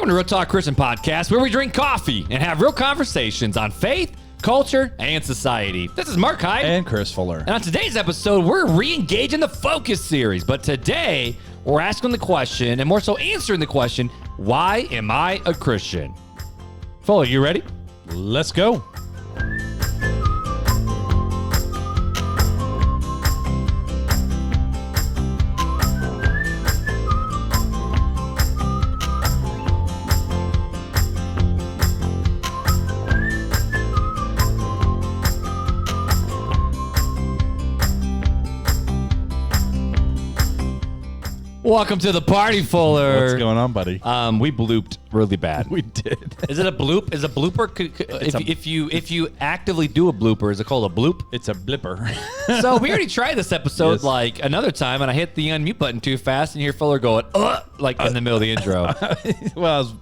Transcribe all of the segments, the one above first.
Welcome to Real Talk Christian Podcast, where we drink coffee and have real conversations on faith, culture, and society. This is Mark Hyde. And Chris Fuller. And on today's episode, we're re-engaging the Focus series. But today, we're asking the question, and more so answering the question, why am I a Christian? Fuller, you ready? Let's go. Welcome to the party, Fuller. What's going on, buddy? We blooped really bad. We did. Is it a bloop? Is a blooper? If you actively do a blooper, is it called a bloop? It's a blipper. So we already tried this episode Yes. like another time, and I hit the unmute button too fast, and you hear Fuller going, like in the middle of the intro. Well, I was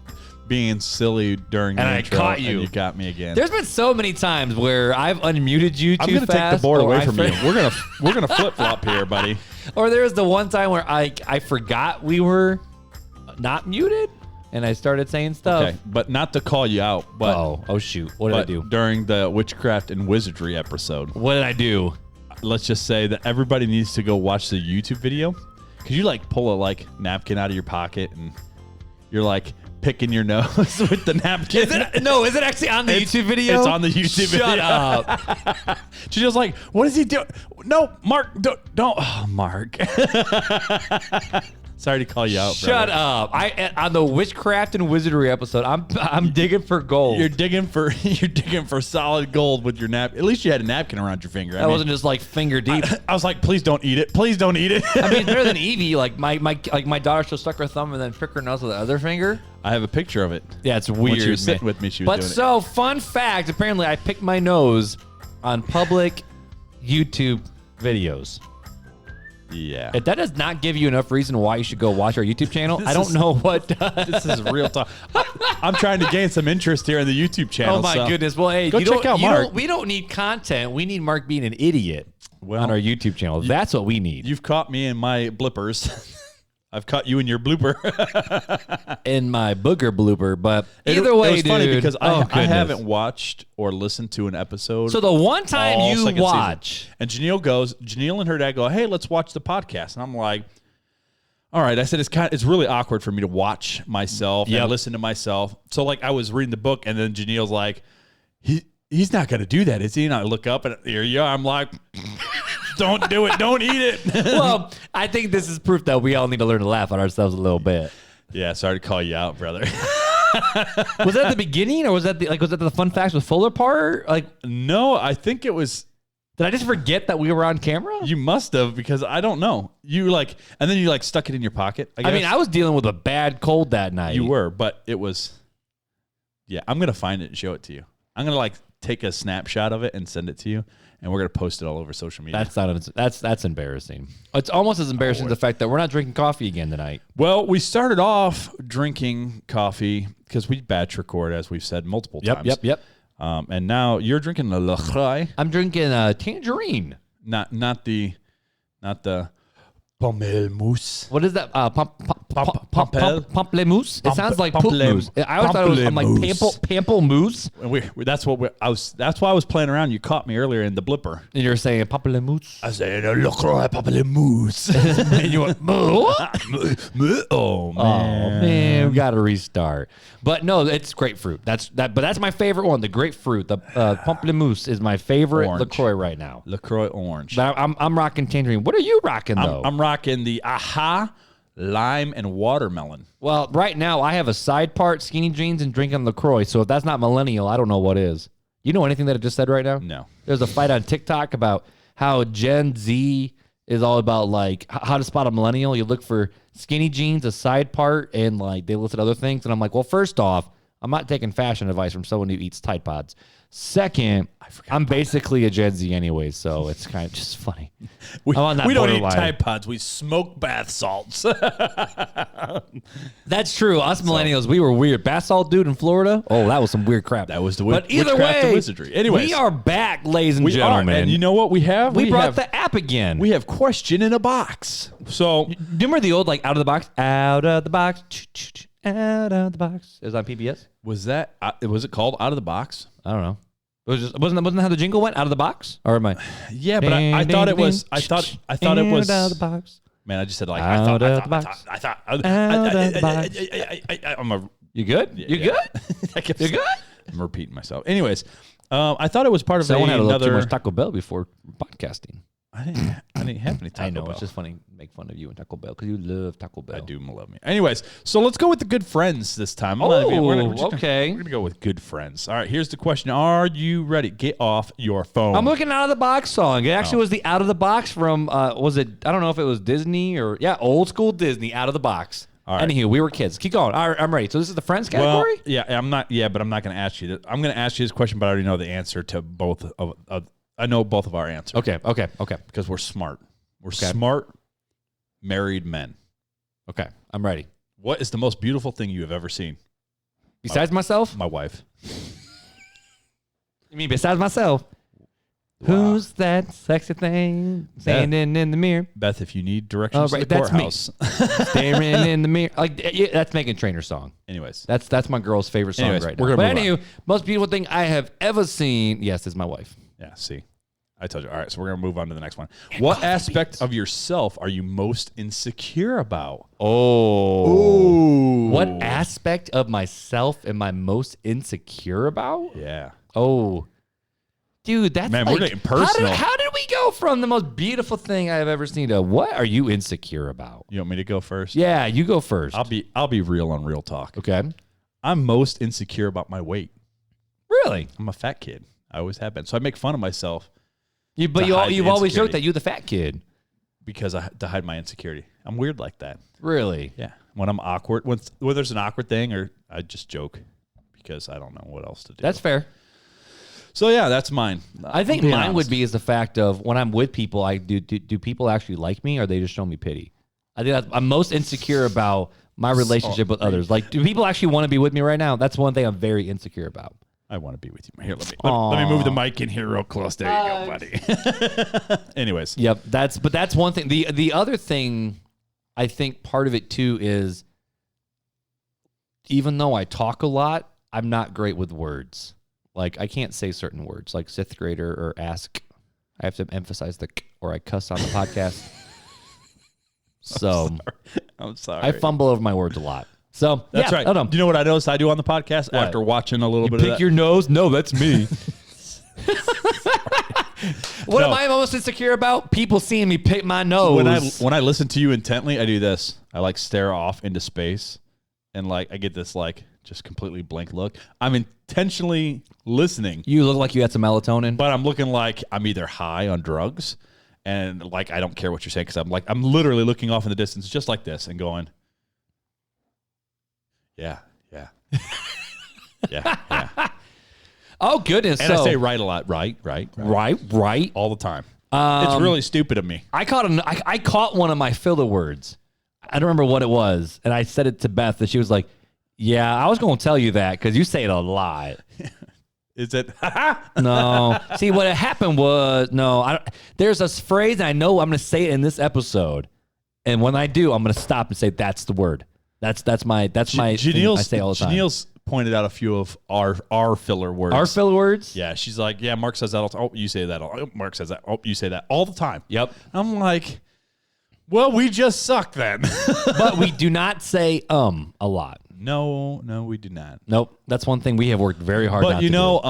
being silly during the And I intro, caught you. and you got me again. There's been so many times where I've unmuted you too I'm gonna fast. take the board or away I from you. for- We're gonna flip flop here, buddy. Or there was the one time where I forgot we were not muted, and I started saying stuff. Okay, but not to call you out, but Oh shoot! What did I do? during the witchcraft and wizardry episode, What did I do? let's just say that everybody needs to go watch the YouTube video. Cause you like pull a napkin out of your pocket and you're like picking your nose with the napkin. Is it actually on the YouTube video? It's on the YouTube video. Shut up. She's just like, what is he doing? No, Mark, don't. Oh, Mark. Sorry to call you out, Shut brother. up. On the witchcraft and wizardry episode, I'm digging for gold. You're digging for solid gold with your nap. At least you had a napkin around your finger. That wasn't just like finger deep. I was like, please don't eat it. Please don't eat it. I mean, it's better than Evie. Like my daughter, she'll suck her thumb and then prick her nose with the other finger. I have a picture of it. Yeah, it's weird. When she was sitting man. with me, she was But doing it. so, fun fact, apparently I picked my nose on public YouTube videos. Yeah. If that does not give you enough reason why you should go watch our YouTube channel, I don't know what does. This is real talk. I'm trying to gain some interest here in the YouTube channel. Oh my goodness. Well, hey, Go check out Mark. We don't need content. We need Mark being an idiot on our YouTube channel. That's what we need. You've caught me in my blippers. I've caught you in your blooper. In my booger blooper, but either way, it was dude. funny because I goodness. haven't watched or listened to an episode. So the one time all you second watch, season. And Janelle and her dad go, hey, let's watch the podcast. And I'm like, all right. I said, it's really awkward for me to watch myself and listen to myself. So like I was reading the book and then Janelle's like, he's not going to do that, is he? And I look up and here you are. I'm like, don't do it. Don't eat it. well, I think this is proof that we all need to learn to laugh at ourselves a little bit. Yeah, sorry to call you out, brother. Was that at the beginning, or was that the fun facts with Fuller part? Like, No, I think it was. did I just forget that we were on camera? You must have, because I don't know. And then you stuck it in your pocket. I mean, I was dealing with a bad cold that night. You were, but it was. Yeah, I'm gonna find it and show it to you. I'm gonna take a snapshot of it and send it to you, and we're gonna post it all over social media. That's embarrassing. It's almost as embarrassing as the fact that we're not drinking coffee again tonight. Well, we started off drinking coffee because we batch record, as we've said multiple times. Yep. And now you're drinking the LaCroix. I'm drinking tangerine. Not the Pommelmousse. What is that? Pampel? Pamplemousse. It sounds like poop Pamplem- mousse. I always thought it was I'm like Pamplemousse. pamplemousse. That's why I was playing around. You caught me earlier in the blipper. And you're saying pamplemousse. I said LaCroix Pamplemousse. And you went, moo? Oh Oh man, we got to restart. But no, it's grapefruit. But that's my favorite one. The grapefruit. The pamplemousse is my favorite Orange. LaCroix right now. LaCroix orange. But I'm rocking tangerine. What are you rocking though? I'm rocking the Aha lime and watermelon. Well, right now I have a side part skinny jeans and drinking LaCroix. So if that's not millennial, I don't know what is. You know anything that I just said right now? No. There's a fight on TikTok about how Gen Z is all about how to spot a millennial. You look for skinny jeans, a side part, and they listed other things. And I'm like, well, first off, I'm not taking fashion advice from someone who eats Tide Pods. Second, I'm basically a Gen Z anyway, so it's kind of just funny. We I'm on that don't eat borderline. Tide Pods. We smoke bath salts. That's true. Us millennials, we were weird. Bath salt dude in Florida. Oh, that was some weird crap. That was the But either witchcraft and way, wizardry. Anyways, we are back, ladies and we gentlemen. are. And you know what we have? we brought have the app again. we have question in a box. So Do you remember the old out of the box, Out of the box. It was on PBS. Was it called Out of the Box? I don't know. It was just wasn't that how the jingle went? Out of the box? Or am I? Yeah, but I thought it was. I thought it was. Out of the box. Man, I just said like Out I of the box. thought. Out of the box. I'm a. You good? Yeah, You good? You good? I'm repeating myself. Anyways, I thought it was part of Someone had a little too another. much Taco Bell before podcasting. I didn't have any Taco I know. Bell. It's just funny to make fun of you and Taco Bell because you love Taco Bell. I do love me. Anyways, so let's go with the good friends this time. Okay. We're gonna go with good friends. All right, here's the question: are you ready? Get off your phone. I'm looking Out of the Box song. It actually was the Out of the Box from was it? I don't know if it was Disney or old school Disney. Out of the Box. All right. Anywho, we were kids. Keep going. All right, I'm ready. So this is the Friends category. Well, yeah, I'm not. Yeah, but I'm not going to ask you. I'm going to ask you this question, but I already know the answer to both of. I know both of our answers. Okay. Because we're smart. We're smart, married men. Okay, I'm ready. What is the most beautiful thing you have ever seen? Besides myself? My wife. You mean besides myself? Wow. Who's that sexy thing standing in the mirror? Beth, if you need directions to the that's courthouse. Me. Staring in the mirror. Like that's Megan Trainor's song. Anyways. That's my girl's favorite song right now. But anywho, most beautiful thing I have ever seen, yes, is my wife. Yeah, see. I told you. All right, so we're going to move on to the next one. What aspect of yourself are you most insecure about? Oh. Ooh. What aspect of myself am I most insecure about? Yeah. Oh. Dude, that's Man, like, we're getting personal. How did we go from the most beautiful thing I've ever seen to what are you insecure about? You want me to go first? Yeah, you go first. I'll be real on Real Talk. Okay. I'm most insecure about my weight. Really? I'm a fat kid. I always have been. So I make fun of myself. You've always joked that you're the fat kid. Because to hide my insecurity. I'm weird like that. Really? Yeah. When I'm awkward, when there's an awkward thing, or I just joke because I don't know what else to do. That's fair. So yeah, that's mine. I think mine would be is the fact of when I'm with people, do people actually like me or they just show me pity? I think I'm most insecure about my relationship with others. Like, do people actually want to be with me right now? That's one thing I'm very insecure about. I want to be with you. Here, let me move the mic in here real close. There you go, buddy. Anyways. Yep. That's one thing. The other thing, I think part of it too is even though I talk a lot, I'm not great with words. Like I can't say certain words like sixth grader or ask. I have to emphasize the or I cuss on the podcast. So I'm sorry. I fumble over my words a lot. So that's right. Do you know what I noticed I do on the podcast after watching a little bit of that? Pick your nose? No, that's me. What am I most insecure about? People seeing me pick my nose. When I listen to you intently, I do this. I like stare off into space and like I get this like just completely blank look. I'm intentionally listening. You look like you had some melatonin. But I'm looking like I'm either high on drugs and like I don't care what you're saying because I'm literally looking off in the distance just like this and going, yeah. Oh, goodness. And I say right a lot. Right. All the time. It's really stupid of me. I caught one of my filler words. I don't remember what it was. And I said it to Beth and she was like, yeah, I was going to tell you that because you say it a lot. Is it? No. See, what happened was, there's a phrase I know I'm going to say it in this episode. And when I do, I'm going to stop and say, that's the word. That's my thing I say all the time. Janelle's pointed out a few of our filler words. Our filler words? Yeah, she's like, yeah, Mark says that all the time. Oh, you say that. Oh, Mark says that. Oh, you say that all the time. Yep. I'm like, well, we just suck then. But we do not say a lot. No, we do not. Nope. That's one thing we have worked very hard but not you to know,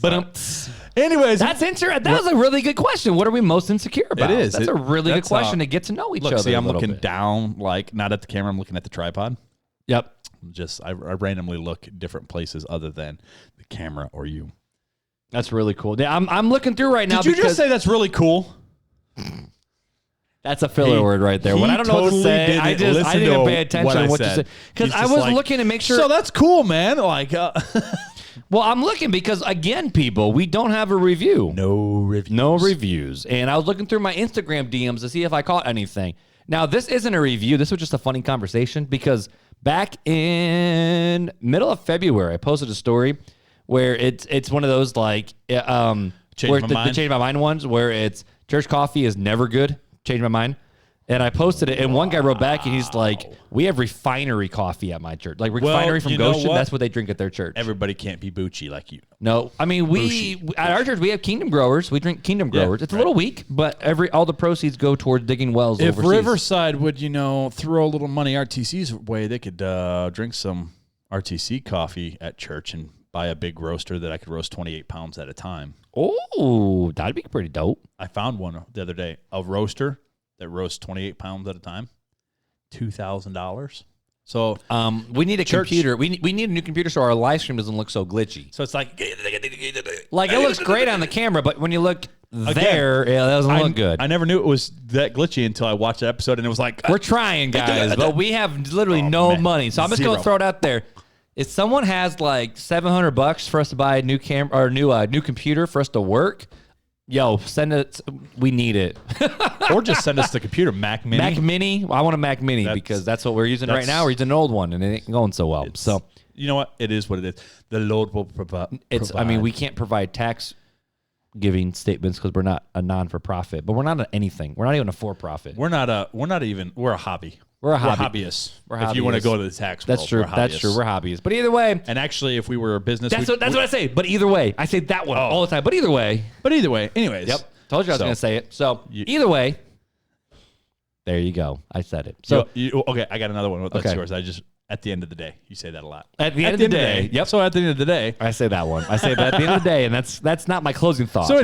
but anyways, that was a really good question. What are we most insecure about? It is. That's a really good question to get to know each other. See, I'm looking bit. down, like not at the camera. I'm looking at the tripod. Yep. I randomly look different places other than the camera or you. That's really cool. Yeah, I'm looking through right now. Did you just say that's really cool? That's a filler word right there. When I don't know what to say, I didn't pay attention to what you said because I was looking to make sure. So that's cool, man. Like, well, I'm looking because again, people, we don't have a review. No reviews, and I was looking through my Instagram DMs to see if I caught anything. Now, this isn't a review. This was just a funny conversation because back in middle of February, I posted a story where it's one of those like change my mind ones where it's church coffee is never good. Change my mind. And I posted it, and one guy wrote back, and he's like, "We have refinery coffee at my church, like refinery from Goshen. That's what they drink at their church. Everybody can't be bougie like you. No, I mean at our church we have Kingdom Growers. We drink Kingdom Growers. It's a little weak, but all the proceeds go towards digging wells. If overseas. Riverside would, throw a little money RTC's way, they could drink some RTC coffee at church and buy a big roaster that I could roast 28 pounds at a time. Oh, that'd be pretty dope. I found one the other day, a roaster that roasts 28 pounds at a time, $2,000. So we need a computer. We need a new computer so our live stream doesn't look so glitchy. So it's like it looks great on the camera, but when you look there, it doesn't look good. I never knew it was that glitchy until I watched the episode, and it was like we're trying, guys, but we have literally no money. So I'm just gonna throw it out there. If someone has like $700 for us to buy a new camera or new computer for us to work. Yo, send it. We need it. Or just send us the computer, Mac Mini. Mac Mini? I want a Mac Mini because that's what we're using right now. We're using an old one, and it ain't going so well. So you know what? It is what it is. The Lord will provide. I mean, we can't provide tax giving statements because we're not a non-for-profit, but we're not anything. We're not even a for-profit. We're a hobby. We're a hobbyists. If you want to go to the tax world, that's true. That's true. We're hobbyists. But either way, and actually, if we were a business, that's what I say. But either way, I say that one all the time. But either way, anyways. Yep. Told you I was going to say it. So either way, there you go. I said it. So okay, I got another one. That's yours. At the end of the day, you say that a lot. At the end of the day. Yep. So at the end of the day, I say that one. I say that at the end of the day, and that's not my closing thought. So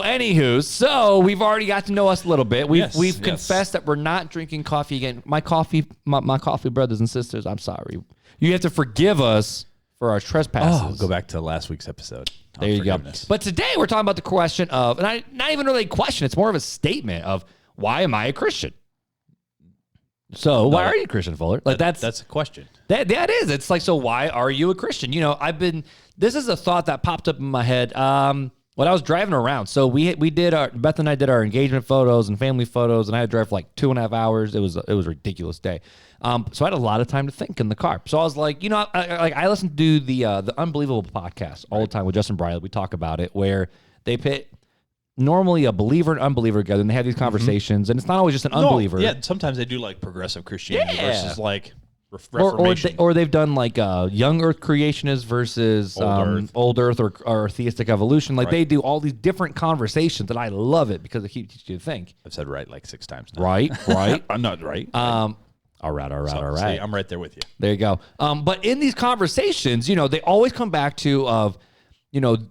anyways, so we've already got to know us a little bit. We've confessed that we're not drinking coffee again. My coffee brothers and sisters. I'm sorry. You have to forgive us for our trespasses. Go back to last week's episode. There you go. But today we're talking about the question of, and not even really a question. It's more of a statement of why am I a Christian? So why are you a Christian, Fuller? Like that's a question. That is. It's like, so why are you a Christian? This is a thought that popped up in my head when I was driving around. So Beth and I did our engagement photos and family photos, and I had to drive for like 2.5 hours. It was a ridiculous day. So I had a lot of time to think in the car. So I was like, I listen to the Unbelievable podcast all the time with Justin Briley. We talk about it where they pit normally a believer and unbeliever together, and they have these conversations, and it's not always just an unbeliever. Yeah, sometimes they do like progressive Christianity versus like Reformation. Or they've done like young Earth creationists versus old Earth or theistic evolution. Like they do all these different conversations, and I love it because it keeps you to think. I've said right like 6 times now. Right. I'm not right. All right. See, I'm right there with you. There you go. But in these conversations, they always come back to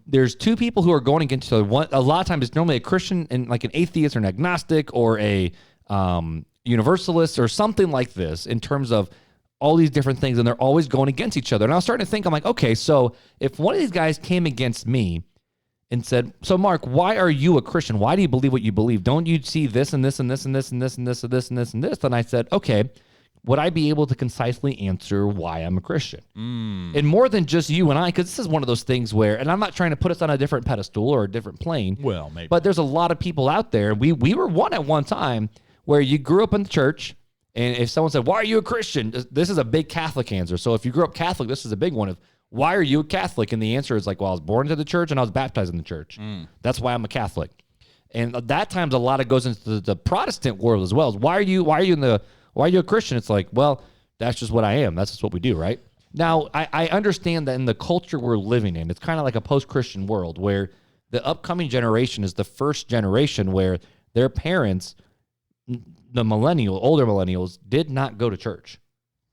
there's two people who are going against each other. One, a lot of times it's normally a Christian and like an atheist or an agnostic or a universalist or something like this in terms of all these different things, and they're always going against each other. And I was starting to think, I'm like, okay, so if one of these guys came against me and said, so Mark, why are you a Christian? Why do you believe what you believe? Don't you see this and this and this and this and this and this and this and this and this? And I said, okay, would I be able to concisely answer why I'm a Christian? And more than just you and I, because this is one of those things where, and I'm not trying to put us on a different pedestal or a different plane. Well, maybe. But there's a lot of people out there. We were one at one time where you grew up in the church, and if someone said, why are you a Christian? This is a big Catholic answer. So if you grew up Catholic, this is a big one of, why are you a Catholic? And the answer is like, well, I was born into the church and I was baptized in the church. That's why I'm a Catholic. And that times a lot of goes into the Protestant world as well. Why are you a Christian? It's like, well, that's just what I am. That's just what we do, right? Now, I understand that in the culture we're living in, it's kind of like a post-Christian world where the upcoming generation is the first generation where their parents, the older millennials, did not go to church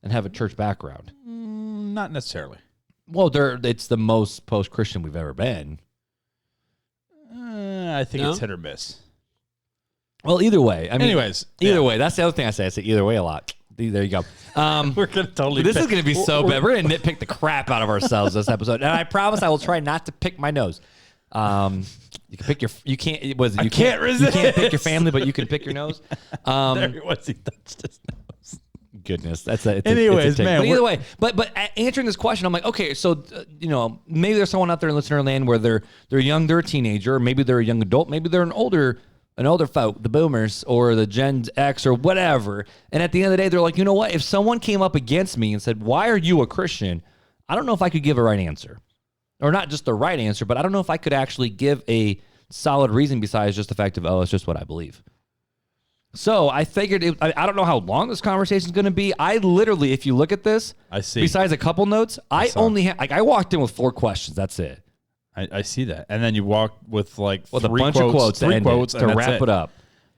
and have a church background. Not necessarily. Well, it's the most post-Christian we've ever been. I think it's hit or miss. Well, either way. Either way. That's the other thing I say. I say either way a lot. There you go. We're going to totally This is going to be so bad. We're going to nitpick the crap out of ourselves this episode. And I promise I will try not to pick my nose. You can pick you can't resist. You can't pick your family, but you can pick your nose. There he was. He touched his nose. Goodness, that's a. Anyways, man. But either way, but answering this question, I'm like, okay, so maybe there's someone out there in listener land where they're young, they're a teenager, or maybe they're a young adult, maybe they're an older folk, the boomers or the Gen X or whatever. And at the end of the day, they're like, you know what? If someone came up against me and said, why are you a Christian? I don't know if I could give a right answer. Or not just the right answer, but I don't know if I could actually give a solid reason besides just the fact of, it's just what I believe. So I figured, I don't know how long this conversation is going to be. I literally, if you look at this, I see. Besides a couple notes, I only have, I walked in with 4 questions. That's it. I see that. And then you walk with like With a bunch of quotes to wrap it up.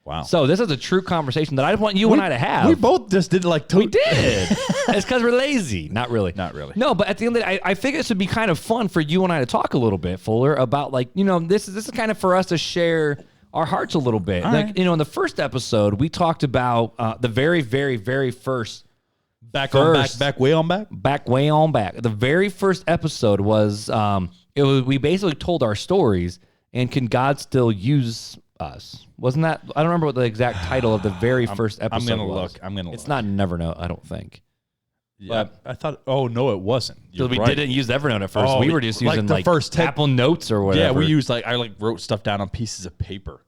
Wow. So this is a true conversation that I want you and I to have. We both just did like We did. It's because we're lazy. Not really. Not really. No, but at the end of the day, I figured this would be kind of fun for you and I to talk a little bit, Fuller, about like, this is kind of for us to share our hearts a little bit. All like, right. in the first episode, we talked about the very, very, very first. Back way on back. Back way on back. The very first episode was, we basically told our stories, and can God still use us? Wasn't that? I don't remember what the exact title of the very first episode I'm gonna was. look. I'm gonna. It's look. not Nevernote, I don't think. Yeah, I thought. Oh no, it wasn't. So You're we right. didn't use Evernote at first. Oh, We were just like using the first 10 Apple Notes or whatever. Yeah, we used I wrote stuff down on pieces of paper.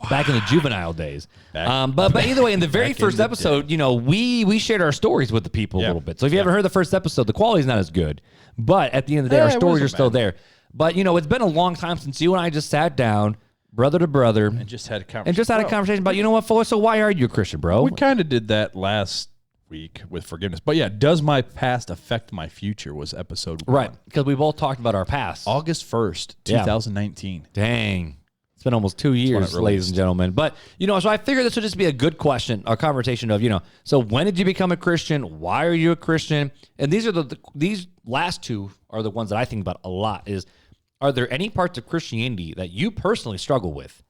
Back in the juvenile days. Back- But either way, in the very back in first the episode, we shared our stories with the people a little bit. So if you haven't heard the first episode, the quality's not as good. But at the end of the day, our it stories are wasn't still bad. there. But it's been a long time since you and I just sat down, brother to brother, And just had a conversation. and just had a conversation about, what, Fuller, so why are you a Christian, bro? We kind of did that last week with forgiveness. But yeah, does my past affect my future was episode 1. Right, because we both talked about our past. August 1st, Yeah. 2019. Dang. It's been almost 2 years, it ladies released. and gentlemen. But, so I figured this would just be a good question, a conversation of, so when did you become a Christian? Why are you a Christian? And these are these last two are the ones that I think about a lot is, are there any parts of Christianity that you personally struggle with?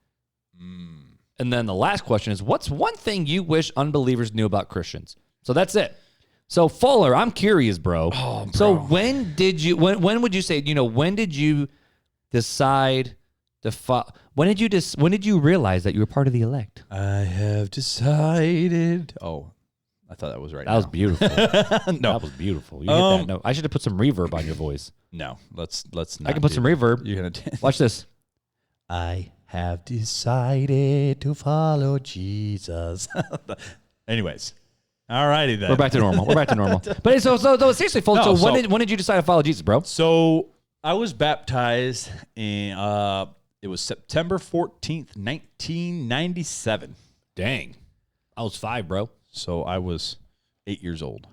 And then the last question is, what's one thing you wish unbelievers knew about Christians? So that's it. So Fuller, I'm curious, bro. Oh, bro. So when did you, when would you say, when did you decide to when did you realize that you were part of the elect? I have decided. Oh, I thought that was right. That was beautiful. No. That was beautiful. You hit that note. I should have put some reverb on your voice. No, let's not. I can put do some that. reverb. You're gonna. Watch this. I have decided to follow Jesus. Anyways, all righty then. We're back to normal. But so seriously, Fuller, No, so when did you decide to follow Jesus, bro? So I was baptized in. It was September 14th, 1997. Dang, I was 5, bro. So I was 8 years old.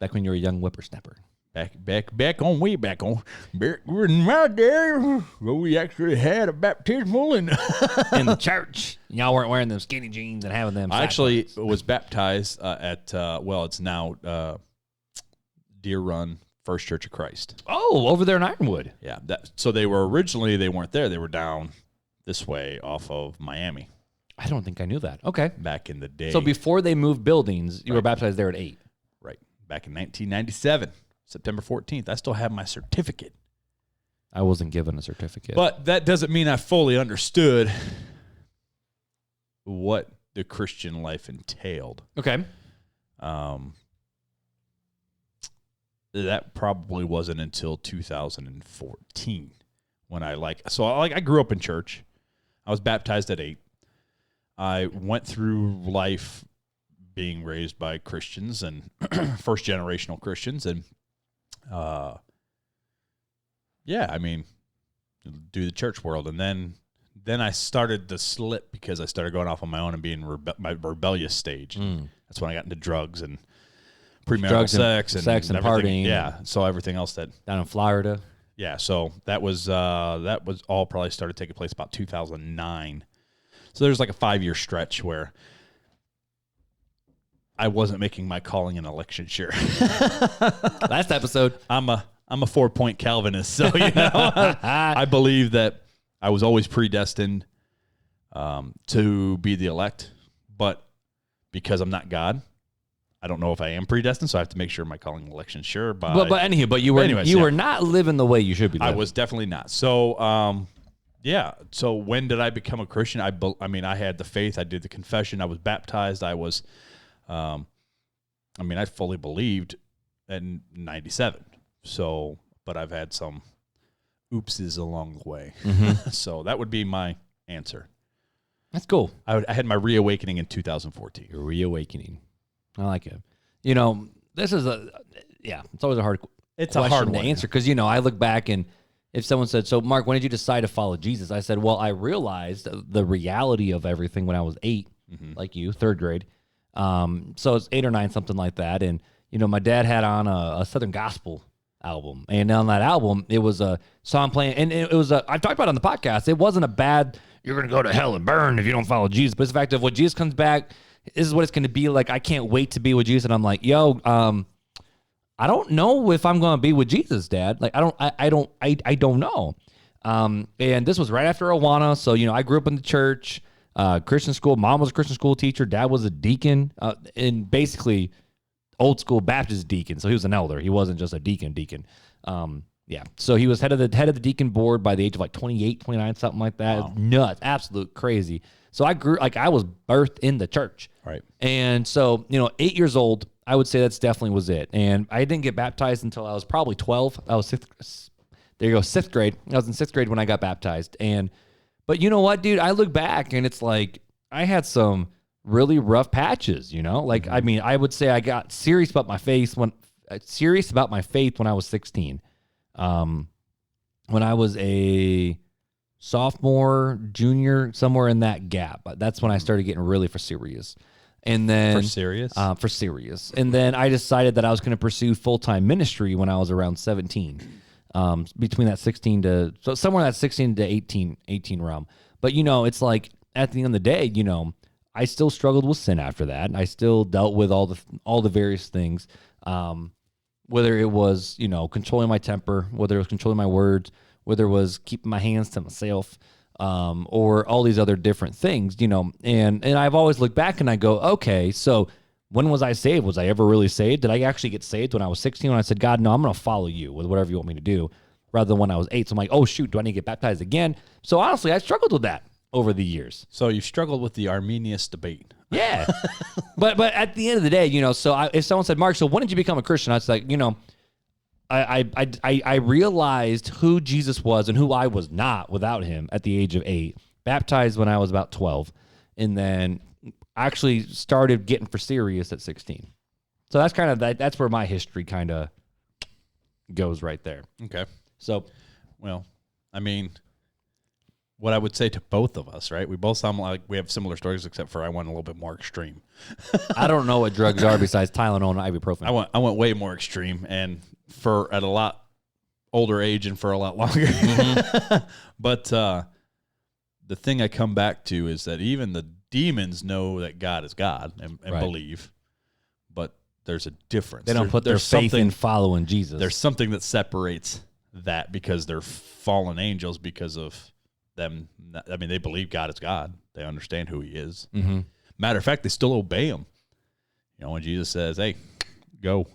Back when you were a young whippersnapper. Back on in my day, we actually had a baptismal and In the church, y'all weren't wearing them skinny jeans and having them. I actually sackcloths. was baptized at it's now Deer Run First Church of Christ. over there in Ironwood. Yeah, so they weren't there. They were down this way off of Miami I don't think I knew that. Okay, back in the day. so before they moved buildings, you were baptized there at 8. Right, back in 1997, September 14th. I still have my certificate. I wasn't given a certificate. But that doesn't mean I fully understood what the Christian life entailed. okay, That probably wasn't until 2014 when I grew up in church. I was baptized at 8. I went through life being raised by Christians and first generational Christians and do the church world. And then I started to slip because I started going off on my own and being my rebellious stage. That's when I got into drugs and premarital sex and partying. Yeah. So everything else that down in Florida. yeah. So that was all probably started taking place about 2009. So there's like a 5-year stretch where I wasn't making my calling and election sure. Last episode. I'm a 4-point Calvinist, so I believe that I was always predestined to be the elect, but because I'm not God, I don't know if I am predestined, so I have to make sure my calling and election sure. But anywho, but you were not living the way you should be living. I was definitely not. So So when did I become a Christian? I had the faith. I did the confession. I was baptized. I was, I fully believed in 97. So, but I've had some oopses along the way. Mm-hmm. So that would be my answer. That's cool. I had my reawakening in 2014. Your reawakening. I like it. This is it's always a hard It's a question hard to one. answer because, I look back and if someone said, so Mark, when did you decide to follow Jesus? I said, well, I realized the reality of everything when I was 8. like you, third grade. So it's 8 or 9, something like that. And, my dad had on a Southern Gospel album. And on that album, it was a song playing. And it was I've talked about it on the podcast. It wasn't a bad, you're going to go to hell and burn if you don't follow Jesus. But it's the fact of when Jesus comes back, this is what it's going to be like. I can't wait to be with Jesus. And I'm like, yo, I don't know if I'm going to be with Jesus, Dad. Like, I don't know. And this was right after Awana. So, I grew up in the church, Christian school. Mom was a Christian school teacher. Dad was a deacon, and basically old school Baptist deacon. So he was an elder. He wasn't just a deacon. Yeah. So he was head of the deacon board by the age of like 28, 29, something like that. Wow. Nuts. Absolute crazy. So I was birthed in the church. Right. And so, 8 years old, I would say that's definitely was it. And I didn't get baptized until I was probably 12. I was sixth grade. I was in 6th grade when I got baptized. But you know what, dude? I look back and it's like I had some really rough patches, Like, I mean, I would say I got serious about my faith when I was 16. When I was a sophomore, junior, somewhere in that gap. That's when I started getting really for serious. And then for serious? For serious. And then I decided that I was going to pursue full-time ministry when I was around 17. Between that 16 to, so somewhere in that 16 to 18 realm. But, it's like at the end of the day, I still struggled with sin after that. And I still dealt with all the various things. Whether it was, controlling my temper, whether it was controlling my words, whether it was keeping my hands to myself, or all these other different things, and I've always looked back and I go, okay, so when was I saved? Was I ever really saved? Did I actually get saved when I was 16 when I said, God, no, I'm going to follow you with whatever you want me to do, rather than when I was 8. So I'm like, oh, shoot, do I need to get baptized again? So honestly, I struggled with that over the years. So you struggled with the Arminius debate. Yeah. but at the end of the day, so if someone said, Mark, so when did you become a Christian? I was like, I realized who Jesus was and who I was not without him at the age of 8, baptized when I was about 12, and then actually started getting for serious at 16. So that's kind of that's where my history kind of goes right there. Okay. So, well, I mean, what I would say to both of us, right? We both sound like we have similar stories, except for I went a little bit more extreme. I don't know what drugs are besides Tylenol and ibuprofen. I went way more extreme, and for at a lot older age and for a lot longer. Mm-hmm. But the thing I come back to is that even the demons know that God is God and right. believe, but there's a difference. They don't put their faith in following Jesus. There's something that separates that because they're fallen angels because of them. I mean, they believe God is God. They understand who he is. Mm-hmm. Matter of fact, they still obey him. When Jesus says, hey, go.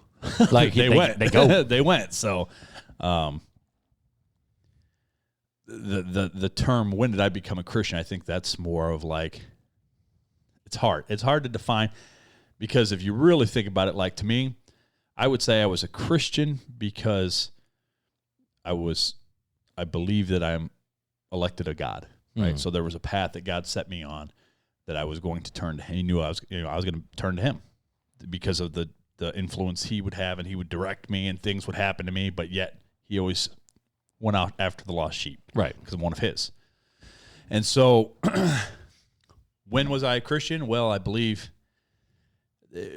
Like they went. They go. They went. So the term, when did I become a Christian? I think that's more of like, it's hard. It's hard to define because if you really think about it, like to me, I would say I was a Christian because I believe that I'm elected of God, right? Mm. So there was a path that God set me on that I was going to turn to him. He knew I was going to turn to him because of the influence he would have, and he would direct me and things would happen to me, but yet he always went out after the lost sheep. Right. Because of one of his. And so when was I a Christian? Well, I believe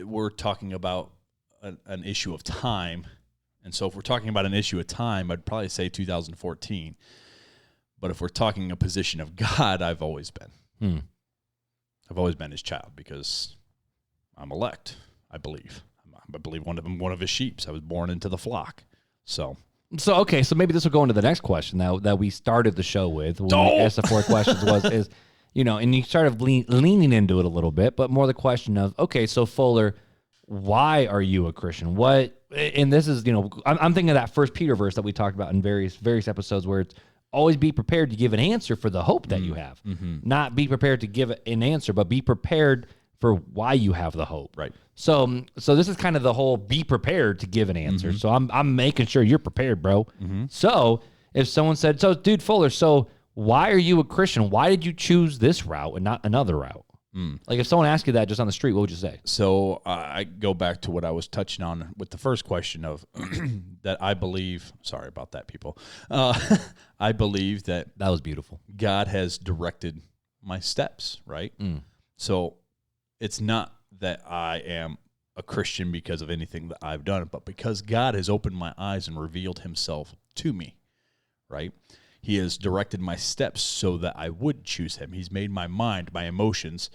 we're talking about an issue of time. And so if we're talking about an issue of time, I'd probably say 2014. But if we're talking a position of God, I've always been. I've always been his child because I'm elect, I believe. I believe one of his sheep. I was born into the flock. So okay, so maybe this will go into the next question that we started the show with. When we asked the 4 questions is, and you started leaning into it a little bit, but more the question of, okay, so Fuller, why are you a Christian? What? And this is, I'm thinking of that 1 Peter verse that we talked about in various episodes where it's always be prepared to give an answer for the hope that you have. Mm-hmm. Not be prepared to give an answer, but be prepared for why you have the hope. Right. So this is kind of the whole be prepared to give an answer. Mm-hmm. So I'm making sure you're prepared, bro. Mm-hmm. So if someone said, so dude Fuller, so why are you a Christian? Why did you choose this route and not another route? Like if someone asked you that just on the street, what would you say? So I go back to what I was touching on with the first question of that I believe, sorry about that, people. I believe that was beautiful. God has directed my steps, right? Mm. So it's not that I am a Christian because of anything that I've done, but because God has opened my eyes and revealed himself to me, right? He has directed my steps so that I would choose him. He's made my mind, my emotions,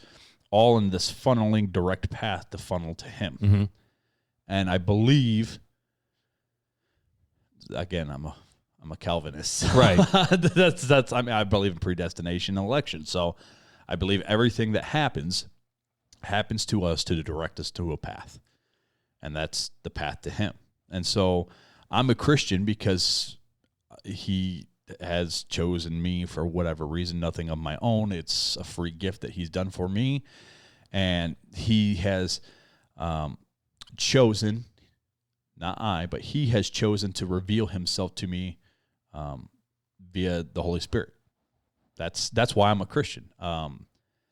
all in this funneling direct path to funnel to him. Mm-hmm. And I believe, again, I'm a Calvinist. Right. that's I mean, I believe in predestination and election. So I believe everything that happens to us to direct us to a path. And that's the path to him. And so I'm a Christian because he has chosen me for whatever reason, nothing of my own. It's a free gift that he's done for me. And he has chosen, not I, but he has chosen to reveal himself to me via the Holy Spirit. That's why I'm a Christian.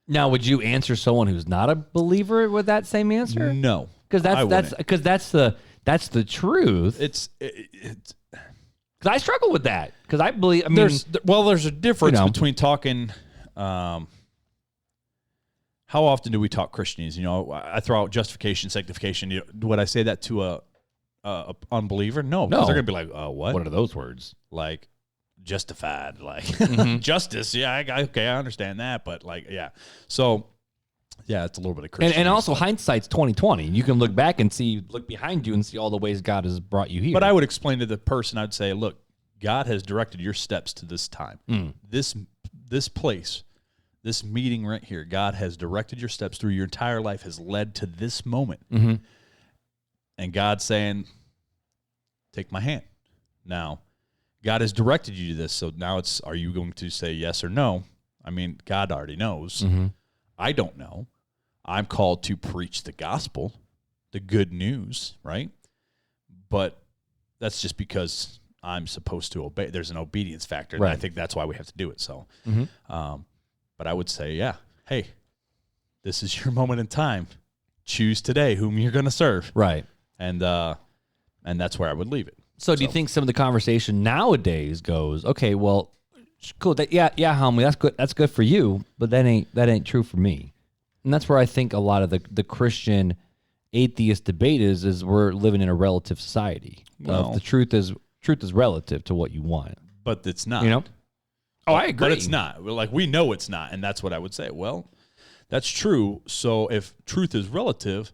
Now, would you answer someone who's not a believer with that same answer? No, because that's the truth. It's because I struggle with that because I believe. I mean, there's a difference between talking. How often do we talk Christianese? I throw out justification, sanctification. Would I say that to a unbeliever? No, because they're gonna be like, what? What are those words? Like justified, like justice. Yeah, okay, I understand that, but like, yeah. So, yeah, it's a little bit of Christianese. And also, hindsight's 20/20. You can look back and look behind you and see all the ways God has brought you here. But I would explain to the person, I'd say, look, God has directed your steps to this time, this place. This meeting right here, God has directed your steps through your entire life, has led to this moment. Mm-hmm. And God's saying, take my hand. Now, God has directed you to this, so now are you going to say yes or no? I mean, God already knows. Mm-hmm. I don't know. I'm called to preach the gospel, the good news, right? But that's just because I'm supposed to obey. There's an obedience factor, and I think that's why we have to do it. So, but I would say, yeah, hey, this is your moment in time. Choose today whom you're going to serve. Right. And that's where I would leave it. So do you think some of the conversation nowadays goes, okay, well, cool, yeah, homie, that's good for you, but that ain't true for me. And that's where I think a lot of the Christian atheist debate is we're living in a relative society. Well, the truth is relative to what you want. But it's not. Oh, I agree. But it's not. Like, we know it's not, and that's what I would say. Well, that's true. So if truth is relative,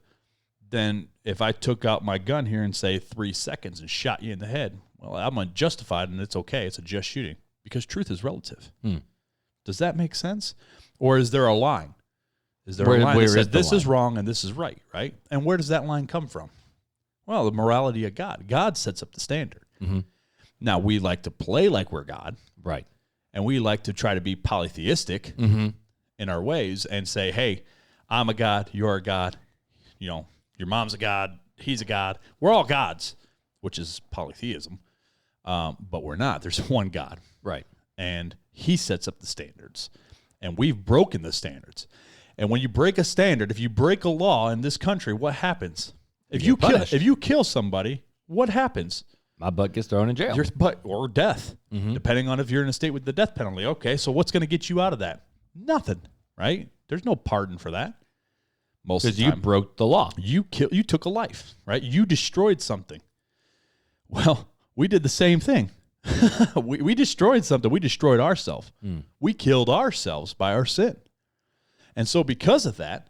then if I took out my gun here and say 3 seconds and shot you in the head, well, I'm unjustified and it's okay. It's a just shooting because truth is relative. Does that make sense? Or is there a line? Is there a line that says this is wrong and this is right, right? And where does that line come from? Well, the morality of God. God sets up the standard. Mm-hmm. Now, we like to play like we're God. Right. And we like to try to be polytheistic in our ways and say, hey, I'm a God, you're a God, your mom's a God, he's a God. We're all gods, which is polytheism. But we're not. There's one God. Right. And he sets up the standards. And we've broken the standards. And when you break a standard, if you break a law in this country, what happens? If you kill somebody, what happens? My butt gets thrown in jail. Your butt or death, depending on if you're in a state with the death penalty. Okay, so what's going to get you out of that? Nothing, right? There's no pardon for that. Most of the time, you broke the law. You took a life, right? You destroyed something. Well, we did the same thing. we destroyed something. We destroyed ourselves. We killed ourselves by our sin. And so because of that,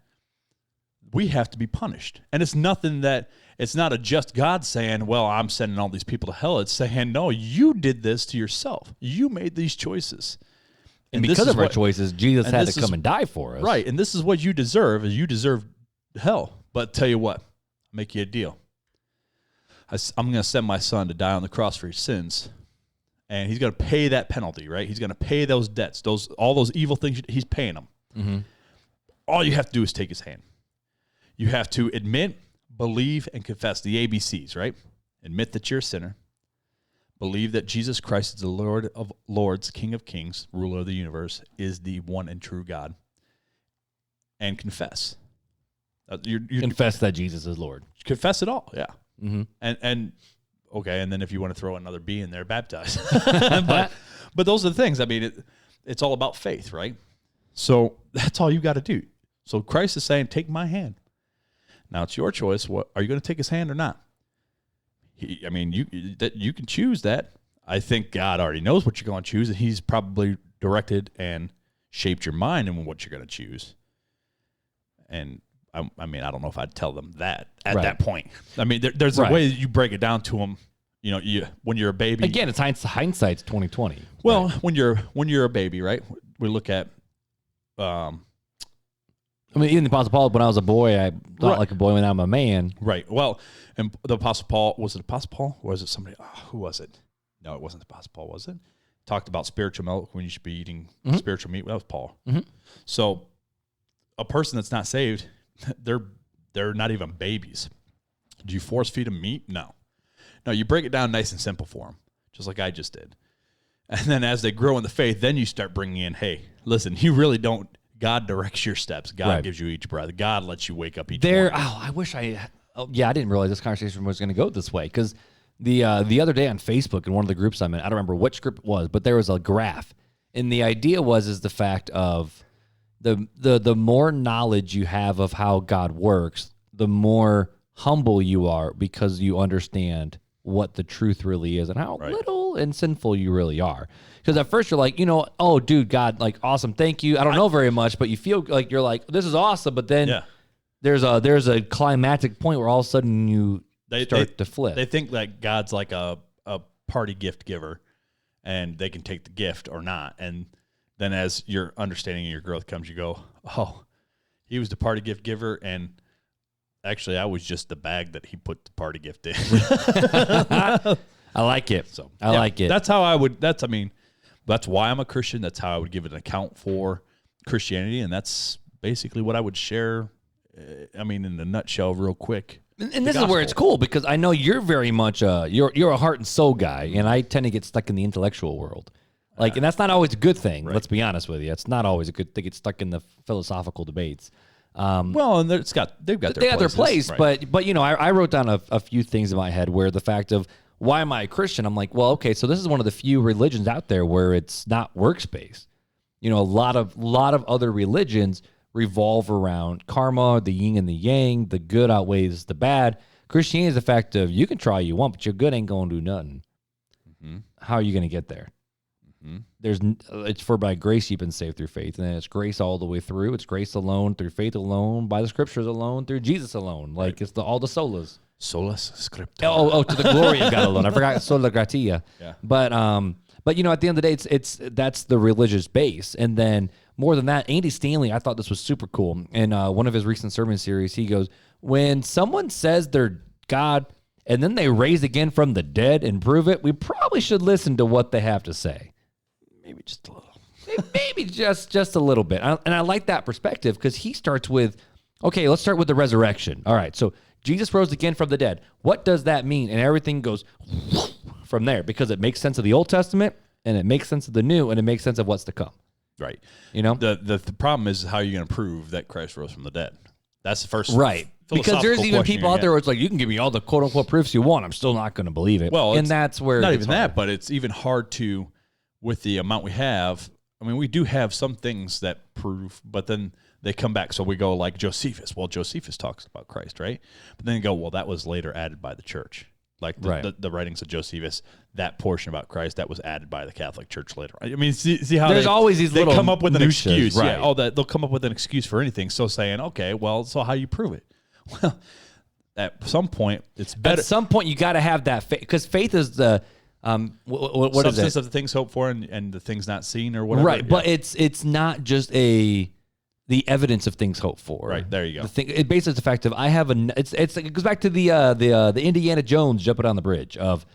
we have to be punished. And it's not a just God saying, well, I'm sending all these people to hell. It's saying, no, you did this to yourself. You made these choices. And because of our choices, Jesus had to come and die for us. Right. And this is what you deserve. You deserve hell. But tell you what, I'll make you a deal. I'm going to send my son to die on the cross for his sins. And he's going to pay that penalty, right? He's going to pay those debts, all those evil things. He's paying them. Mm-hmm. All you have to do is take his hand. You have to admit, believe, and confess the ABCs, right? Admit that you're a sinner. Believe that Jesus Christ is the Lord of Lords, King of Kings, ruler of the universe, is the one and true God. And confess. Confess that Jesus is Lord. Confess it all, yeah. Mm-hmm. And then if you want to throw another B in there, baptize. but those are the things. I mean, it's all about faith, right? So that's all you got to do. So Christ is saying, take my hand. Now it's your choice. What are you going to take his hand or not? You can choose that. I think God already knows what you're going to choose, and he's probably directed and shaped your mind in what you're going to choose. And I don't know if I'd tell them that at that point. I mean, there's a way that you break it down to them. You know, when you're a baby. Again, it's hindsight's 20/20. Well, when you're a baby, right? We look at. Even the Apostle Paul, when I was a boy, I thought like a boy when I'm a man. Right. Well, and the Apostle Paul, was it Apostle Paul? Or was it somebody? Who was it? No, it wasn't the Apostle Paul, was it? Talked about spiritual milk when you should be eating spiritual meat. That was Paul. Mm-hmm. So a person that's not saved, they're not even babies. Do you force feed them meat? No. No, you break it down nice and simple for them, just like I just did. And then as they grow in the faith, then you start bringing in, hey, listen, you really don't. God directs your steps. God gives you each breath. God lets you wake up each morning. I wish I didn't realize this conversation was going to go this way, because the other day on Facebook in one of the groups I'm in, I don't remember which group it was, but there was a graph, and the idea is the fact of the more knowledge you have of how God works, the more humble you are, because you understand what the truth really is and how little and sinful you really are. Because at first you're like, oh, dude, God, like, awesome, thank you. I don't know very much, but you feel like you're like, this is awesome. But then there's a climactic point where all of a sudden you start to flip. They think that God's like a party gift giver, and they can take the gift or not. And then as your understanding and your growth comes, you go, oh, he was the party gift giver, and actually I was just the bag that he put the party gift in. I like it. So I like it. That's how I would. That's why I'm a Christian. That's how I would give an account for Christianity, and that's basically what I would share. In a nutshell, real quick. And this is where it's cool, because I know you're very much you're a heart and soul guy, and I tend to get stuck in the intellectual world. And that's not always a good thing. Right. Let's be honest with you. It's not always a good thing to get stuck in the philosophical debates. And they've got their place. Right. But I wrote down a few things in my head where the fact of, why am I a Christian? I'm like, well, okay, so this is one of the few religions out there where it's not works-based. A lot of other religions revolve around karma, the yin and the yang, the good outweighs the bad. Christianity is the fact of, you can try all you want, but your good ain't going to do nothing. Mm-hmm. How are you going to get there? Mm-hmm. It's for by grace you've been saved through faith, and it's grace all the way through. It's grace alone, through faith alone, by the scriptures alone, through Jesus alone. It's all the solas. Solus scriptura. Oh, to the glory of God alone. I forgot sola gratia. Yeah. But at the end of the day, that's the religious base. And then more than that, Andy Stanley, I thought this was super cool. In one of his recent sermon series, he goes, when someone says they're God and then they raise again from the dead and prove it, we probably should listen to what they have to say. Maybe just a little. Maybe just a little bit. And I like that perspective, because he starts with, okay, let's start with the resurrection. All right, so Jesus rose again from the dead. What does that mean? And everything goes from there, because it makes sense of the Old Testament, and it makes sense of the New, and it makes sense of what's to come. Right. The problem is how you're going to prove that Christ rose from the dead. That's the first. Right. Because there's even people out there where it's like, you can give me all the quote unquote proofs you want, I'm still not going to believe it. Well, and that's where not even that, but it's even hard to, with the amount we have. We do have some things that prove, but then they come back. So we go like Josephus. Well, Josephus talks about Christ, right? But then you go, well, that was later added by the church. Like the writings of Josephus, that portion about Christ, that was added by the Catholic Church later. See how there's always these little come up with an excuse. Right. Yeah, they'll come up with an excuse for anything. So saying, okay, well, so how you prove it? Well, at some point, it's better. At some point, you got to have that faith, because faith is the what substance is it? of the things hoped for and the things not seen, or whatever. Right, but it's not just the evidence of things hoped for. Right, there you go. It basically is the fact of, it goes back to the Indiana Jones jumping on the bridge of,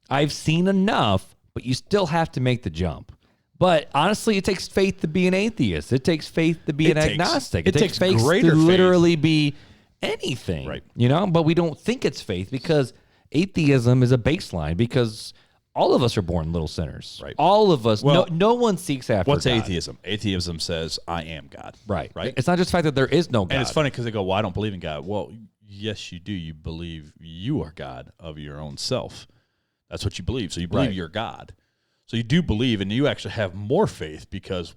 I've seen enough, but you still have to make the jump. But honestly, it takes faith to be an atheist. It takes faith to be an agnostic. It takes faith to literally be anything. Right. But we don't think it's faith, because atheism is a baseline, because all of us are born little sinners. Right. All of us. Well, no one seeks after what's God. atheism? Atheism says, I am God. Right. Right. It's not just the fact that there is no God. And it's funny because they go, well, I don't believe in God. Well, yes, you do. You believe you are God of your own self. That's what you believe. So you believe you're God. So you do believe, and you actually have more faith because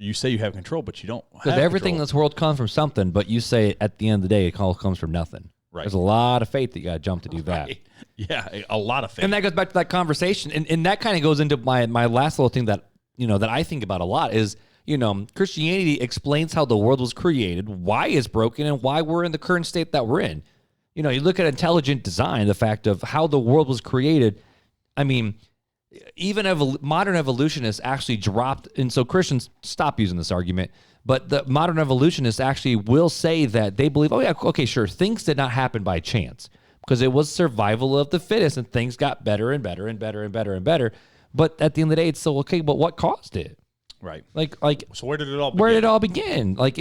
you say you have control, but you don't. Because everything in this world comes from something, but you say at the end of the day, it all comes from nothing. Right. There's a lot of faith that you got to jump to do that. Right. Yeah, a lot of faith. And that goes back to that conversation, and that kind of goes into my last little thing that that I think about a lot is Christianity explains how the world was created, why it's broken, and why we're in the current state that we're in. You look at intelligent design, the fact of how the world was created. I mean, even modern evolutionists actually dropped, and so Christians stop using this argument, but the modern evolutionists actually will say that they believe, oh yeah, okay, sure, things did not happen by chance because it was survival of the fittest and things got better and better and better and better and better. But at the end of the day, it's still okay, but what caused it? Right. Like. So where did it all begin? Where did it all begin? Like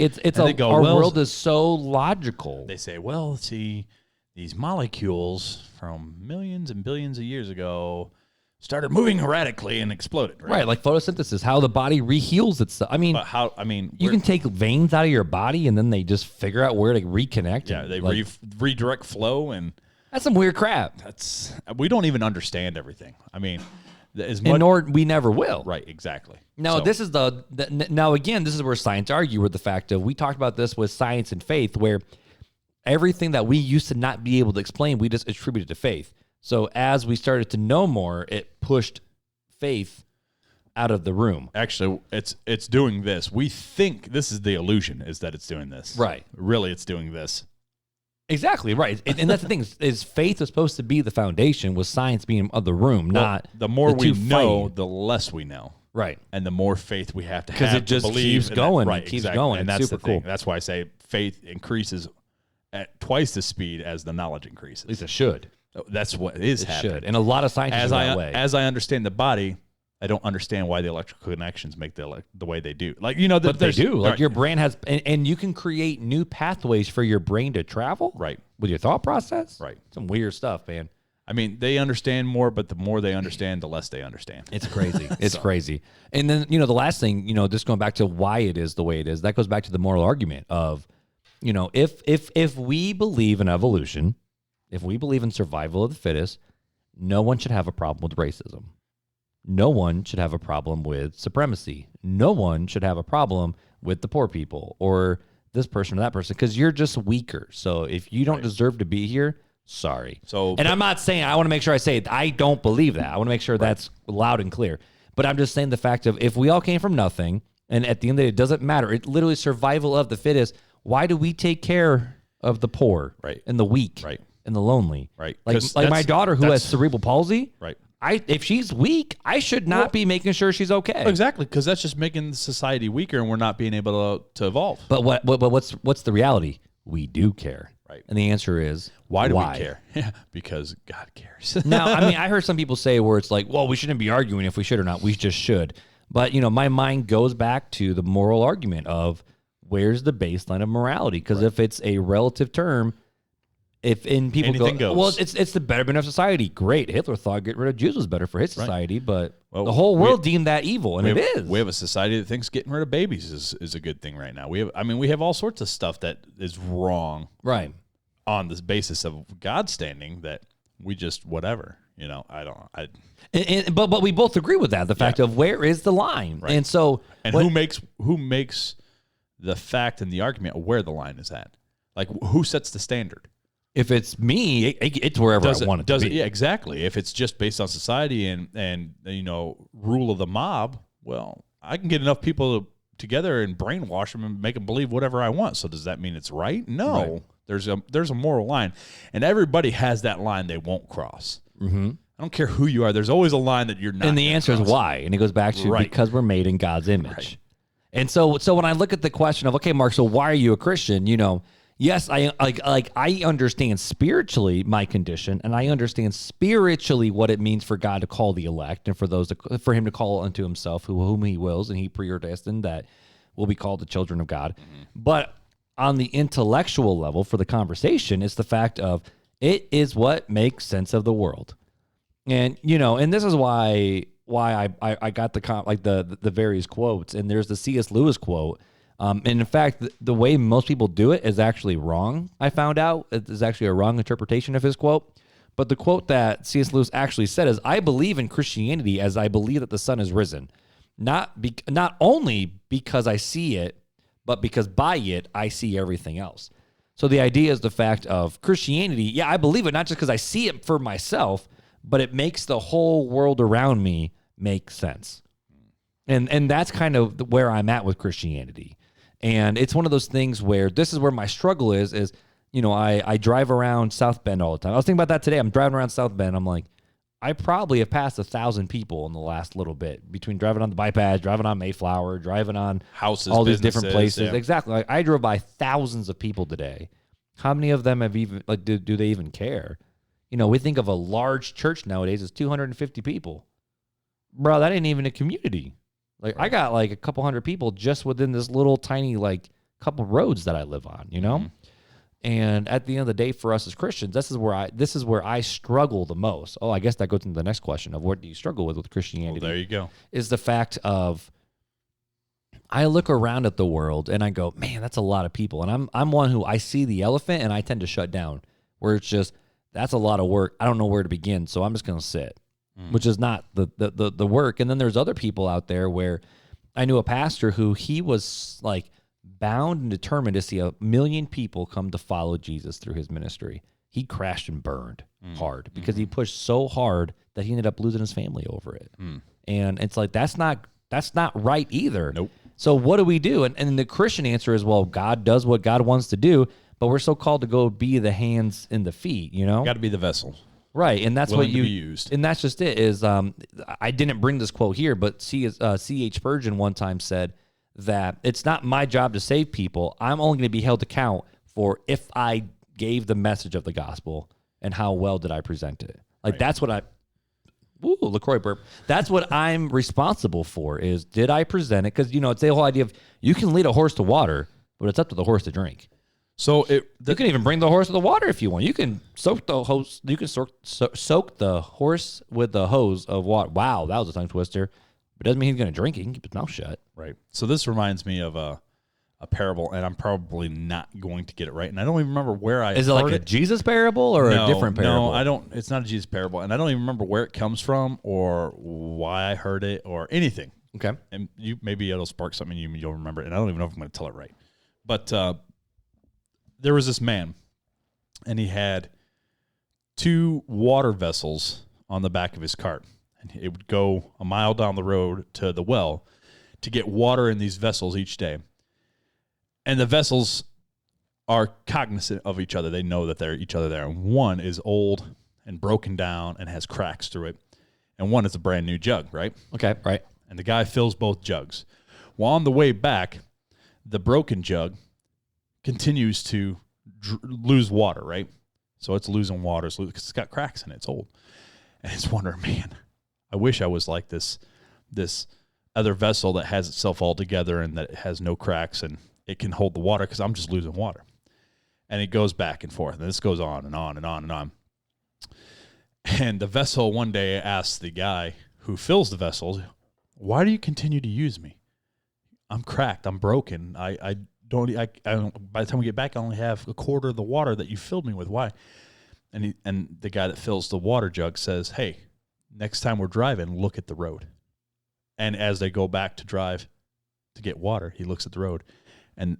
our world is so logical. They say, well, see, these molecules from millions and billions of years ago started moving erratically and exploded. Right, like photosynthesis, how the body reheals itself. I mean, you can take veins out of your body and then they just figure out where to reconnect. Yeah, they redirect flow, and that's some weird crap. We don't even understand everything. I mean, nor we never will. Right, exactly. Now, this is now again, this is where science argue with the fact of, we talked about this with science and faith, where everything that we used to not be able to explain, we just attributed to faith. So as we started to know more, it pushed faith out of the room. Actually, it's doing this. We think this is the illusion, is that it's doing this. Right. Really, it's doing this. Exactly, right. And that's the thing, is faith was supposed to be the foundation, with science being of the room, not the more we know, fighting. the less we know. Right. And the more faith we have to have. Because it just keeps going. Right, it keeps going. And that's that's super the thing. cool. That's why I say faith increases at twice the speed as the knowledge increases. At least it should. That's what is happening. Should. And a lot of scientists are that way. As I understand the body, I don't understand why the electrical connections make the way they do. Like, but they do. Like, your brain has, and you can create new pathways for your brain to travel. Right. With your thought process. Right. Some weird stuff, man. I mean, they understand more, but the more they understand, the less they understand. It's crazy. It's crazy. And then, the last thing, just going back to why it is the way it is, that goes back to the moral argument of, if we believe in evolution, if we believe in survival of the fittest, no one should have a problem with racism. No one should have a problem with supremacy. No one should have a problem with the poor people or this person or that person, because you're just weaker. So if you don't deserve to be here, sorry. And I'm not saying, I want to make sure I say it, I don't believe that. I want to make sure that's loud and clear. But I'm just saying the fact of, if we all came from nothing, and at the end of the day, it doesn't matter. It's literally survival of the fittest. Why do we take care of the poor and the weak and the lonely? Right. Like my daughter who has cerebral palsy. Right. If she's weak, I should not be making sure she's okay. Exactly, because that's just making society weaker, and we're not being able to evolve. But what's the reality? We do care. Right. And the answer is, why do we care? Yeah, because God cares. Now, I mean, I heard some people say where it's like, well, we shouldn't be arguing if we should or not. We just should. But, my mind goes back to the moral argument of, where's the baseline of morality? Because if it's a relative term, people anything go, goes. well, it's the betterment of society. Great. Hitler thought getting rid of Jews was better for his society, but the whole world deemed that evil, and it is. We have a society that thinks getting rid of babies is a good thing right now. We have all sorts of stuff that is wrong, right, on this basis of God standing, that we just whatever. But we both agree with that. The fact of, where is the line, right. And so, who makes the fact and the argument of where the line is at? Like, who sets the standard? If it's me, it's wherever I want it to be. Yeah, exactly. If it's just based on society and rule of the mob, well, I can get enough people together and brainwash them and make them believe whatever I want. So does that mean it's right? No. Right. There's a moral line, and everybody has that line they won't cross. Mm-hmm. I don't care who you are. There's always a line that you're not. And the answer is why, and it goes back to because we're made in God's image. Right. And so when I look at the question of, okay, Mark, so why are you a Christian? Yes, I understand spiritually my condition, and I understand spiritually what it means for God to call the elect, and for Him to call unto Himself whom He wills, and He preordestined that will be called the children of God. Mm-hmm. But on the intellectual level, for the conversation, it's the fact of, it is what makes sense of the world, and and this is why I got the various quotes, and there's the C.S. Lewis quote. And in fact, the way most people do it is actually wrong. I found out it is actually a wrong interpretation of his quote. But the quote that C.S. Lewis actually said is, I believe in Christianity as I believe that the sun is risen. Not only because I see it, but because by it, I see everything else. So the idea is the fact of Christianity. Yeah, I believe it, not just because I see it for myself, but it makes the whole world around me make sense. And that's kind of where I'm at with Christianity. And it's one of those things where this is where my struggle is, I drive around South Bend all the time. I was thinking about that today. I'm driving around South Bend. I'm like, I probably have passed 1,000 people in the last little bit between driving on the bypass, driving on Mayflower, driving on houses, all these different places. Yeah. Exactly. Like, I drove by thousands of people today. How many of them have even, like, do they even care? We think of a large church nowadays as 250 people. Bro, that ain't even a community. Like, right. I got like a couple hundred people just within this little tiny, like, couple roads that I live on, Mm-hmm. And at the end of the day, for us as Christians, this is where I struggle the most. Oh, I guess that goes into the next question of what do you struggle with Christianity? Well, there you go. Is the fact of I look around at the world and I go, man, that's a lot of people. And I'm one who I see the elephant and I tend to shut down, where it's just, that's a lot of work. I don't know where to begin, so I'm just going to sit, which is not the work. And then there's other people out there where I knew a pastor who he was like bound and determined to see 1 million people come to follow Jesus through his ministry. He crashed and burned hard because he pushed so hard that he ended up losing his family over it. And it's like, that's not right either. Nope. So what do we do? And the Christian answer is, well, God does what God wants to do, but we're so called to go be the hands and the feet, Got to be the vessel. Right, and that's willing what you to be used. And that's just it. Is I didn't bring this quote here, but C.H. Spurgeon one time said that it's not my job to save people. I'm only going to be held to account for if I gave the message of the gospel and how well did I present it. Like, right. That's what LaCroix burp. That's what I'm responsible for, is did I present it? Because, it's the whole idea of you can lead a horse to water, but it's up to the horse to drink. So you can even bring the horse to the water if you want. You can soak the hose. You can soak the horse with the hose of water. Wow, that was a tongue twister. But it doesn't mean he's going to drink it. He can keep his mouth shut. Right. So this reminds me of a parable, and I'm probably not going to get it right. And I don't even remember where I Is it like a Jesus parable or a different parable? No, I don't. It's not a Jesus parable, and I don't even remember where it comes from or why I heard it or anything. Okay. And maybe it'll spark something you'll remember, and I don't even know if I'm going to tell it right. But there was this man, and he had 2 water vessels on the back of his cart. And it would go a mile down the road to the well to get water in these vessels each day. And the vessels are cognizant of each other. They know that they're each other there. And one is old and broken down and has cracks through it. And one is a brand new jug, right? Okay, right. And the guy fills both jugs. Well, on the way back, the broken jug continues to lose water, right? So it's losing water because it's got cracks in it. It's old. And it's wondering, man, I wish I was like this other vessel that has itself all together and that it has no cracks and it can hold the water, because I'm just losing water. And it goes back and forth. And this goes on and on and on and on. And the vessel one day asks the guy who fills the vessels, why do you continue to use me? I'm cracked. I'm broken. I don't, by the time we get back, I only have a quarter of the water that you filled me with. Why? And the guy that fills the water jug says, hey, next time we're driving, look at the road. And as they go back to drive to get water, he looks at the road. And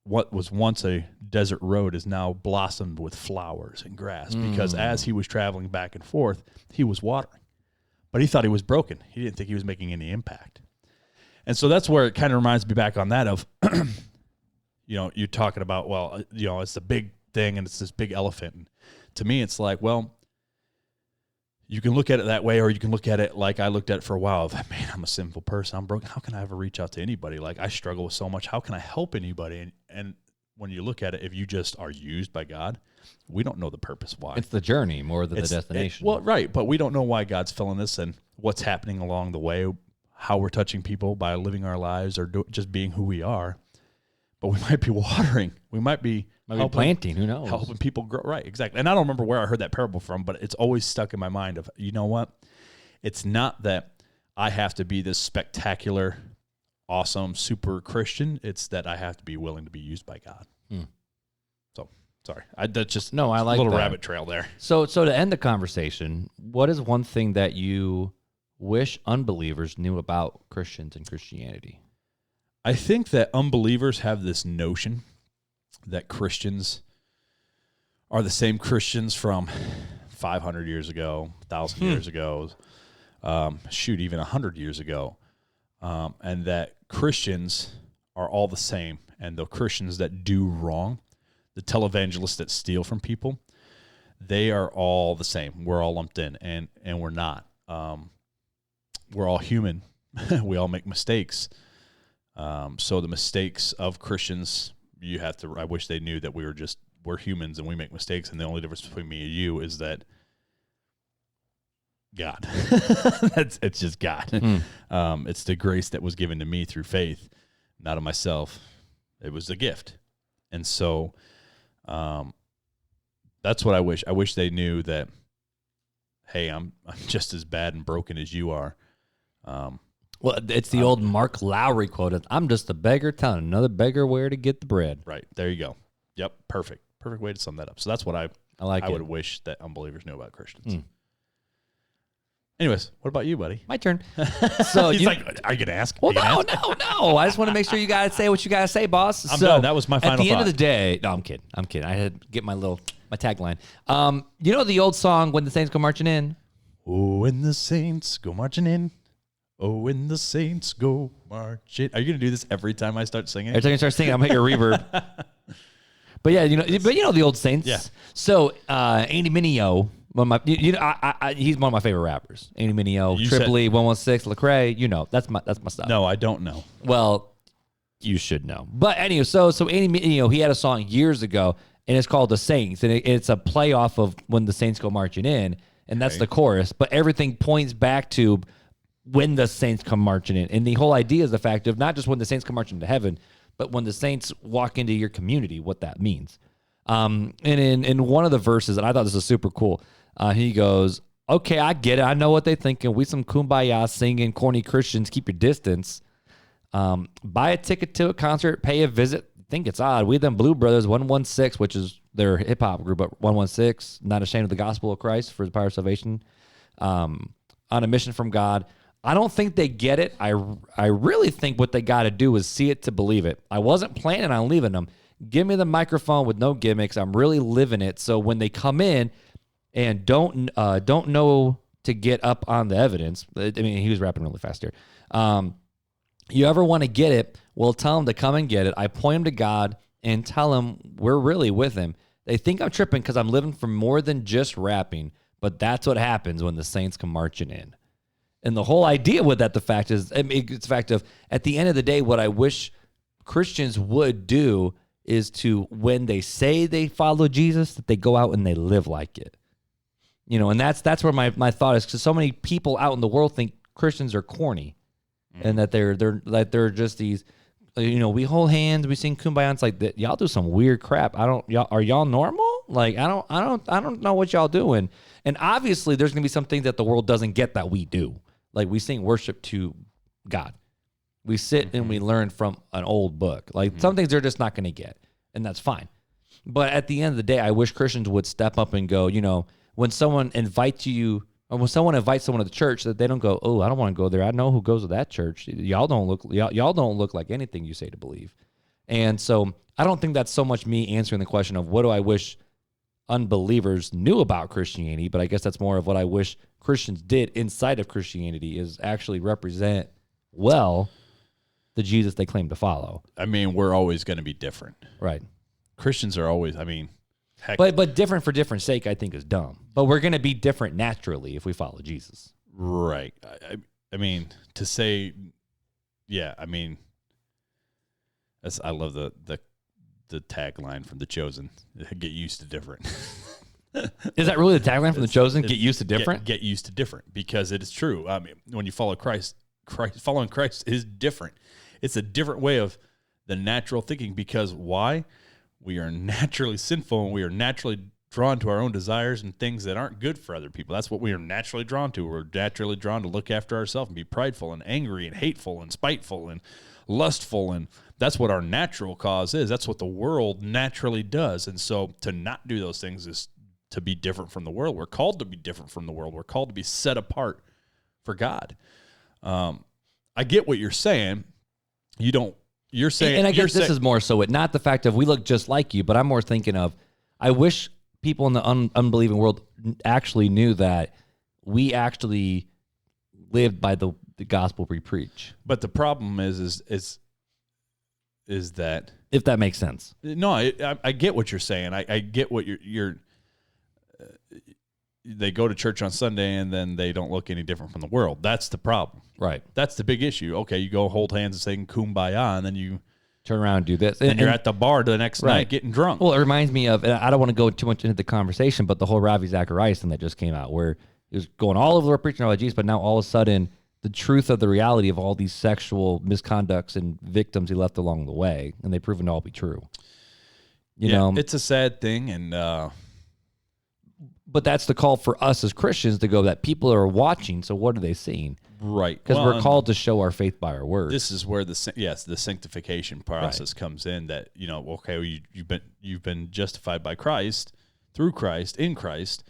what was once a desert road is now blossomed with flowers and grass, because as he was traveling back and forth, he was watering. But he thought he was broken. He didn't think he was making any impact. And so that's where it kind of reminds me back on that of, you're talking about, well, it's the big thing and it's this big elephant. And to me, it's like, well, you can look at it that way, or you can look at it like I looked at it for a while of, man, I'm a sinful person. I'm broken. How can I ever reach out to anybody? Like, I struggle with so much. How can I help anybody? And when you look at it, if you just are used by God, we don't know the purpose why. It's the journey more than the destination. Well, right. But we don't know why God's filling this and what's happening along the way, how we're touching people by living our lives or just being who we are. But we might be watering. We might be planting. Who knows? Helping people grow. Right, exactly. And I don't remember where I heard that parable from, but it's always stuck in my mind of, you know what? It's not that I have to be this spectacular, awesome, super Christian. It's that I have to be willing to be used by God. So, sorry. That's just I like a little that. rabbit trail there. So to end the conversation, what is one thing that you wish unbelievers knew about Christians and Christianity? I think that unbelievers have this notion that Christians are the same Christians from 500 years ago, 1,000 years ago, even 100 years ago, and that Christians are all the same, and the Christians that do wrong, the televangelists that steal from people, they are all the same. We're all lumped in, and we're not. We're all human. We all make mistakes. So the mistakes of Christians, I wish they knew that we're humans and we make mistakes, and the only difference between me and you is that God. It's just God. It's the grace that was given to me through faith, not of myself. It was a gift. And so that's what I wish. I wish they knew that, hey, I'm just as bad and broken as you are. Well, it's the old Mark Lowry quote. I'm just a beggar telling another beggar where to get the bread. Right. There you go. Yep. Perfect way to sum that up. So that's what I would wish that unbelievers knew about Christians. Anyways, what about you, buddy? My turn. So He's like, are you going to ask? Well, no. I just want to make sure you guys say what you guys say, boss. I'm done. That was my final thought. At the end of the day, no, I'm kidding. I had to get my tagline. You know the old song, When the Saints Go Marching In? Oh, when the Saints go marching in. Oh, when the Saints go marching. Are you going to do this every time I start singing? Every time you start singing, I'm going to hit your reverb. But yeah, you know the old Saints. Yeah. So Andy Mineo, he's one of my favorite rappers. Andy Mineo, Triple E, 116, Lecrae. That's my stuff. No, I don't know. Well, you should know. But anyway, so Andy Mineo, he had a song years ago, and it's called The Saints, and it's a play off of When the Saints Go Marching In, and that's the chorus. But everything points back to when the saints come marching in. And the whole idea is the fact of not just when the saints come marching into heaven, but when the saints walk into your community, what that means. And in one of the verses, and I thought this was super cool, he goes, okay, I get it. I know what they're thinking. We some kumbaya singing corny Christians, keep your distance. Buy a ticket to a concert, pay a visit. Think it's odd. We them Blue Brothers, 116, which is their hip-hop group, but 116, not ashamed of the gospel of Christ for the power of salvation, on a mission from God. I don't think they get it. I really think what they got to do is see it to believe it. I wasn't planning on leaving them. Give me the microphone with no gimmicks. I'm really living it. So when they come in and don't know to get up on the evidence, I mean, he was rapping really fast here. You ever want to get it? Well, tell them to come and get it. I point them to God and tell them we're really with him. They think I'm tripping because I'm living for more than just rapping, but that's what happens when the saints come marching in. And the whole idea with that, the fact is, it's the fact of, at the end of the day, what I wish Christians would do is to, when they say they follow Jesus, that they go out and they live like it. And that's where my thought is, because so many people out in the world think Christians are corny, and that they're just these, we hold hands, we sing kumbaya. It's like that. Y'all do some weird crap. Are y'all normal? Like I don't know what y'all doing. And obviously, there's gonna be some things that the world doesn't get that we do. Like we sing worship to God. We sit and we learn from an old book. Like some things they're just not going to get, and that's fine. But at the end of the day, I wish Christians would step up and go, when someone invites you, or when someone invites someone to the church, that they don't go, oh, I don't want to go there. I know who goes to that church. Y'all don't look like anything you say to believe. And so I don't think that's so much me answering the question of what do I wish unbelievers knew about Christianity, but I guess that's more of what I wish Christians did inside of Christianity is actually represent well the Jesus they claim to follow. I mean, we're always going to be different. Right. Christians are always, heck. But different for different sake, I think, is dumb. But we're going to be different naturally if we follow Jesus. Right. I mean, to say, yeah, I mean, I love the tagline from The Chosen. Get used to different. Is that really the tagline from The Chosen? Get used to different? Get used to different, because it is true. I mean, when you follow Christ, following Christ is different. It's a different way of the natural thinking, because why? We are naturally sinful, and we are naturally drawn to our own desires and things that aren't good for other people. That's what we are naturally drawn to. We're naturally drawn to look after ourselves and be prideful and angry and hateful and spiteful and lustful, and that's what our natural cause is. That's what the world naturally does. And so to not do those things is to be different from the world. We're called to be different from the world. We're called to be set apart for God. I get what you're saying. You don't You're saying, and I guess this is more so not the fact of we look just like you, but I'm more thinking of, I wish people in the unbelieving world actually knew that we actually lived by the gospel we preach. But the problem is that, if that makes sense. No, I get what you're saying. I get what you're they go to church on Sunday and then they don't look any different from the world. That's the problem. Right. That's the big issue. Okay, you go hold hands and sing Kumbaya, and then you turn around and do this. And you're at the bar the next night getting drunk. Well, it reminds me of, and I don't want to go too much into the conversation, but the whole Ravi Zacharias thing that just came out, where he was going all over the world preaching about Jesus, but now all of a sudden, the truth of the reality of all these sexual misconducts and victims he left along the way, and they've proven to all be true. You know, it's a sad thing, and but that's the call for us as Christians to go that people are watching. So what are they seeing? Right, because we're called to show our faith by our words. This is where the sanctification process comes in. That you've been justified by Christ, through Christ, in Christ.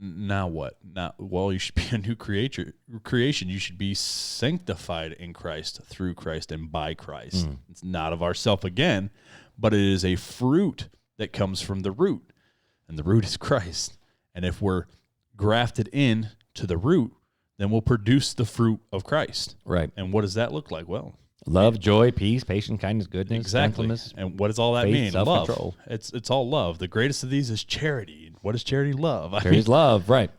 Now what? You should be a new creation. You should be sanctified in Christ, through Christ, and by Christ. It's not of ourself again, but it is a fruit that comes from the root, and the root is Christ. And if we're grafted in to the root, then we'll produce the fruit of Christ. Right. And what does that look like? Well, love, joy, peace, patience, kindness, goodness, gentleness. And what does all that faith, mean? self-control. Love. It's all love. The greatest of these is charity. What is charity? Love. Charity's love, right.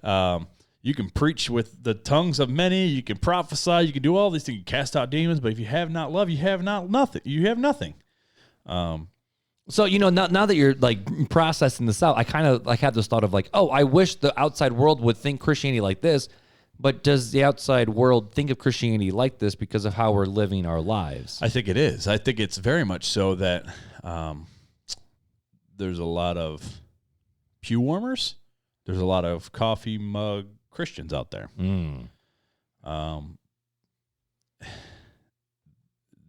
You can preach with the tongues of many. You can prophesy. You can do all these things. You can cast out demons. But if you have not love, you have nothing. You have nothing. So, now that you're like processing this out, I kind of like have this thought of like, oh, I wish the outside world would think Christianity like this. But does the outside world think of Christianity like this because of how we're living our lives? I think it is. I think it's very much so that there's a lot of pew warmers. There's a lot of coffee mug Christians out there.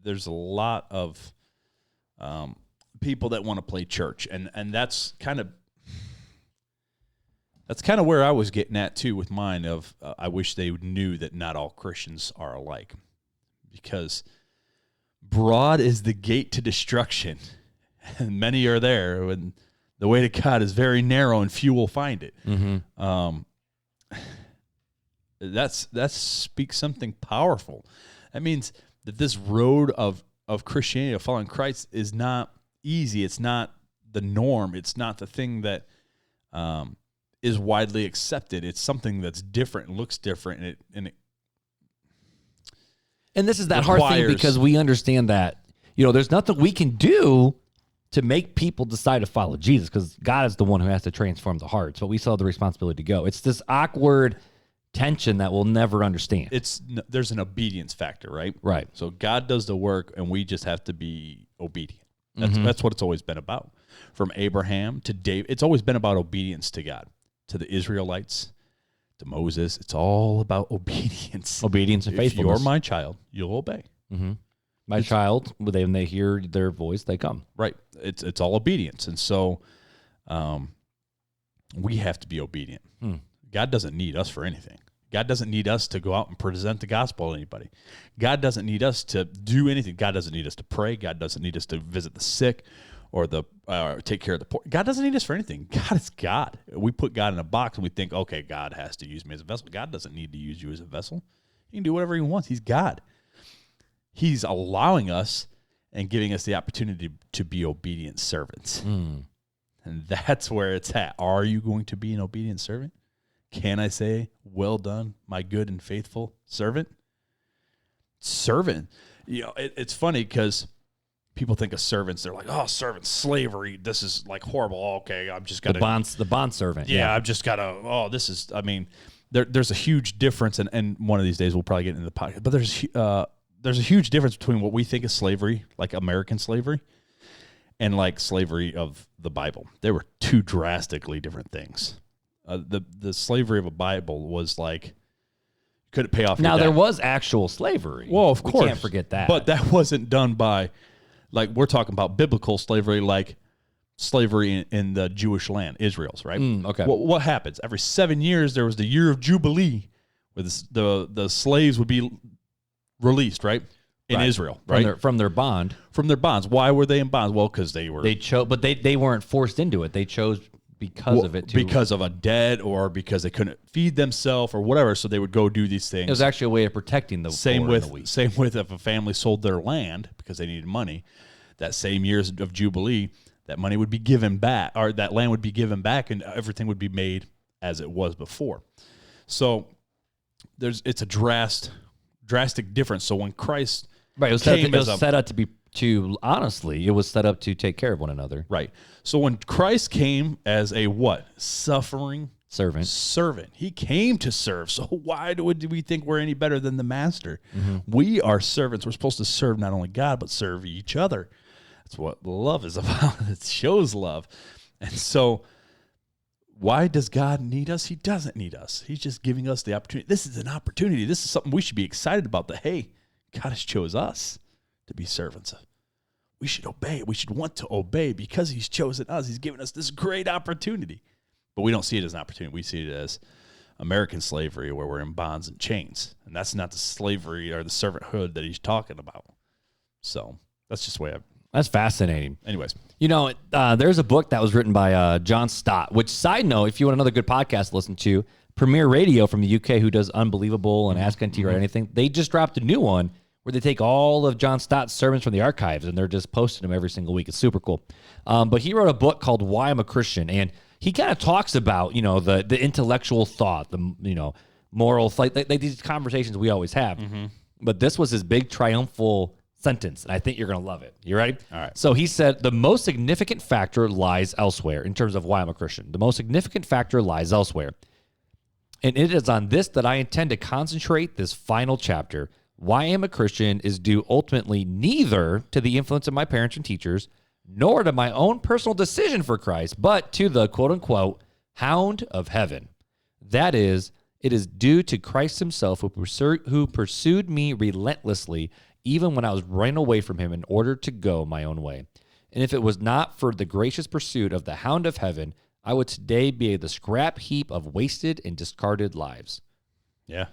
There's a lot of people that want to play church, and that's kind of where I was getting at too with mine. Of I wish they knew that not all Christians are alike, because broad is the gate to destruction, and many are there. And the way to God is very narrow, and few will find it. That speaks something powerful. That means that this road of Christianity, of following Christ, is not easy. It's not the norm. It's not the thing that is widely accepted. It's something that's different and looks different, and this is that hard thing, because we understand that there's nothing we can do to make people decide to follow Jesus, because God is the one who has to transform the hearts, but we still have the responsibility to go. It's this awkward tension that we'll never understand. There's an obedience factor, right? Right. So God does the work, and we just have to be obedient. That's what it's always been about. From Abraham to David, it's always been about obedience to God. To the Israelites, to Moses, it's all about obedience. Obedience and faithfulness. If you're my child, you'll obey. My child, when they hear their voice, they come. Right. It's all obedience. And so we have to be obedient. God doesn't need us for anything. God doesn't need us to go out and present the gospel to anybody. God doesn't need us to do anything. God doesn't need us to pray. God doesn't need us to visit the sick or take care of the poor. God doesn't need us for anything. God is God. We put God in a box and we think, okay, God has to use me as a vessel. God doesn't need to use you as a vessel. He can do whatever he wants. He's God. He's allowing us and giving us the opportunity to be obedient servants. And that's where it's at. Are you going to be an obedient servant? Can I say, well done, my good and faithful servant? Servant. It's funny because people think of servants. They're like, oh, servants, slavery. This is like horrible. Okay, I'm just got to. The bond servant. Yeah, I've just got to, this is, there's a huge difference. And one of these days we'll probably get into the podcast. But there's a huge difference between what we think is slavery, like American slavery, and like slavery of the Bible. They were two drastically different things. The slavery of a Bible was like, couldn't pay off. Now, there was actual slavery. Well, of course. We can't forget that. But that wasn't done by, like, we're talking about biblical slavery, like slavery in the Jewish land, Israel's, right? Okay. What happens? Every 7 years, there was the year of Jubilee, where the slaves would be released, right? in Israel, right? From their bond. From their bonds. Why were they in bonds? Well, because they chose, but they weren't forced into it. They chose because of it too. Because of a debt or because they couldn't feed themselves or whatever, so they would go do these things. It was actually a way of protecting the same with if a family sold their land because they needed money, that same years of Jubilee, that money would be given back, or that land would be given back, and everything would be made as it was before. So it's a drastic difference. So when Christ it was set up honestly, it was set up to take care of one another. Right. So when Christ came as a what? Suffering servant. He came to serve. So why do we think we're any better than the master? Mm-hmm. We are servants. We're supposed to serve not only God, but serve each other. That's what love is about. It shows love. And so why does God need us? He doesn't need us. He's just giving us the opportunity. This is an opportunity. This is something we should be excited about, that, hey, God has chose us to be servants. We should obey. We should want to obey because he's chosen us. He's given us this great opportunity. But we don't see it as an opportunity. We see it as American slavery, where we're in bonds and chains. And that's not the slavery or the servanthood that he's talking about. So that's just the way That's fascinating. Anyways. There's a book that was written by John Stott, which, side note, if you want another good podcast to listen to, Premier Radio from the UK, who does Unbelievable and Ask NT or anything, they just dropped a new one where they take all of John Stott's sermons from the archives and they're just posting them every single week. It's super cool. But he wrote a book called Why I'm a Christian, and he kind of talks about, the intellectual thought, the, moral, like these conversations we always have. Mm-hmm. But this was his big triumphal sentence, and I think you're going to love it. You ready? All right. So he said, the most significant factor lies elsewhere in terms of why I'm a Christian. The most significant factor lies elsewhere. And it is on this that I intend to concentrate this final chapter. Why I am a Christian is due ultimately neither to the influence of my parents and teachers, nor to my own personal decision for Christ, but to the quote-unquote hound of heaven. That is, it is due to Christ himself who pursued me relentlessly, even when I was running away from him in order to go my own way. And if it was not for the gracious pursuit of the hound of heaven, I would today be the scrap heap of wasted and discarded lives. Yeah.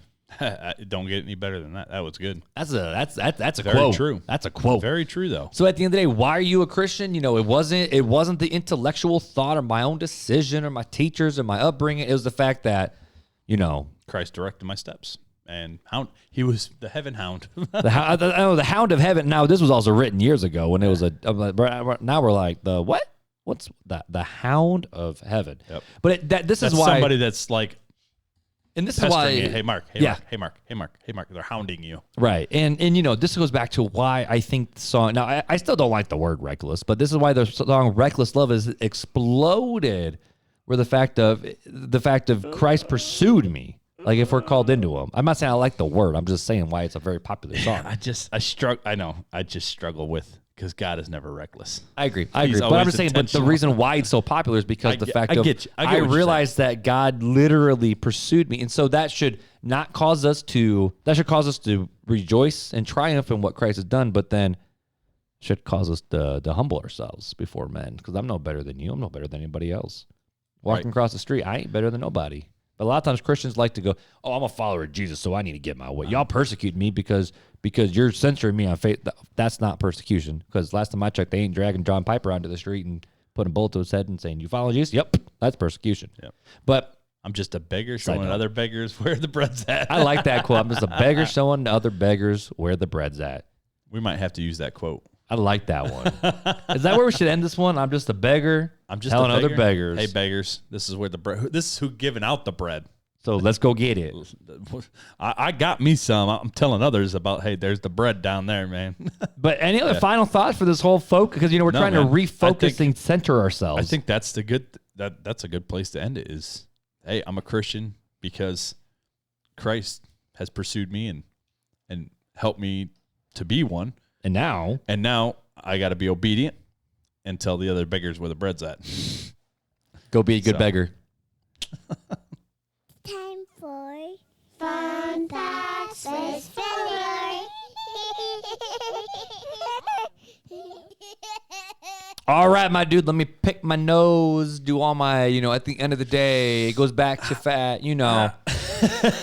Don't get any better than that. That was good. That's a very quote. True. That's a quote. Very true, though. So at the end of the day, why are you a Christian? It wasn't the intellectual thought or my own decision or my teachers or my upbringing. It was the fact that, Christ directed my steps. And he was the heaven hound. the hound of heaven. Now, this was also written years ago when it was now we're like, the what? What's that? The hound of heaven. Yep. But this is why somebody that's like, and this is why, hey Mark, they're hounding you, right? And this goes back to why I think the song. Now, I still don't like the word reckless, but this is why the song "Reckless Love" is exploded, where the fact of Christ pursued me. Like, if we're called into him, I'm not saying I like the word. I'm just saying why it's a very popular song. I just struggle with, because God is never reckless. I agree. But I'm just saying, but the reason why it's so popular is because I realized that God literally pursued me. And so that should cause us to rejoice and triumph in what Christ has done, but then should cause us to humble ourselves before men. Because I'm no better than you. I'm no better than anybody else. Walking across the street, I ain't better than nobody. But a lot of times Christians like to go, oh, I'm a follower of Jesus, so I need to get my way. Y'all persecute me because you're censoring me on faith. That's not persecution. Because last time I checked, they ain't dragging John Piper onto the street and putting a bullet to his head and saying, you follow Jesus? Yep, that's persecution. Yep. But I'm just a beggar showing other beggars where the bread's at. I like that quote. I'm just a beggar showing other beggars where the bread's at. We might have to use that quote. I like that one. Is that where we should end this one? I'm just a beggar. I'm just telling a beggar. Other beggars. Hey, beggars, this is where the bread. This is who giving out the bread. So let's go get it. I got me some. I'm telling others about, hey, there's the bread down there, man. But any other final thoughts for this whole focus? Because we're trying to refocus and center ourselves. I think that's a good place to end it. Is, hey, I'm a Christian because Christ has pursued me and helped me to be one. And now I got to be obedient and tell the other beggars where the bread's at. Go be a good beggar. Time for Fun Facts with Fuller. All right, my dude, let me pick my nose, do all my, at the end of the day, it goes back to fat,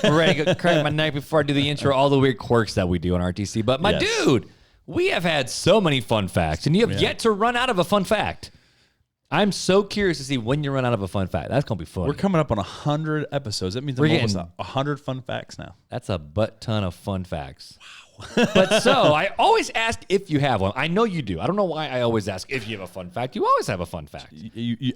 I'm ready to crack my neck before I do the intro, all the weird quirks that we do on RTC. But my dude, we have had so many fun facts, and you have yet to run out of a fun fact. I'm so curious to see when you run out of a fun fact. That's going to be fun. We're coming up on 100 episodes. That means we're almost 100 fun facts now. That's a butt ton of fun facts. Wow. But so I always ask if you have one. I know you do. I don't know why I always ask if you have a fun fact. You always have a fun fact.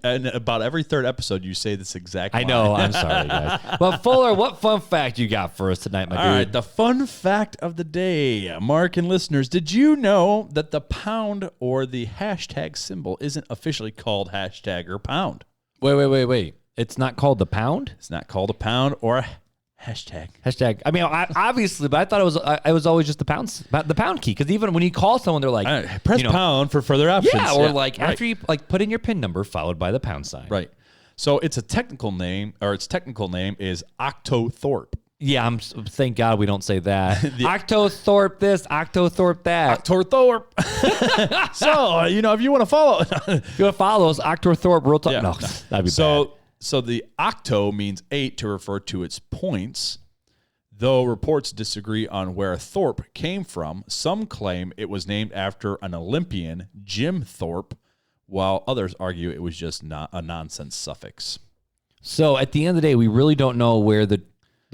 And about every third episode, you say this exact line. I know. I'm sorry, guys. But Fuller, what fun fact you got for us tonight, my dude? All right, the fun fact of the day. Mark and listeners, did you know that the pound or the hashtag symbol isn't officially called hashtag or pound? Wait. It's not called the pound? It's not called a pound or a hashtag. Hashtag. I mean, obviously, but I thought it was always just the pound key. Because even when you call someone, they're like, press pound for further options. Yeah, or after you put in your PIN number followed by the pound sign. Right. So it's a technical name, or its technical name is Octothorpe. Yeah, thank God we don't say that. Octothorpe this, Octothorpe that. Octothorpe. So, if you want to follow. If you want to follow us, Octothorpe, real talk. No, that'd be bad. So the octo means 8 to refer to its points. Though reports disagree on where Thorpe came from, some claim it was named after an Olympian, Jim Thorpe, while others argue it was just not a nonsense suffix. So at the end of the day, we really don't know where the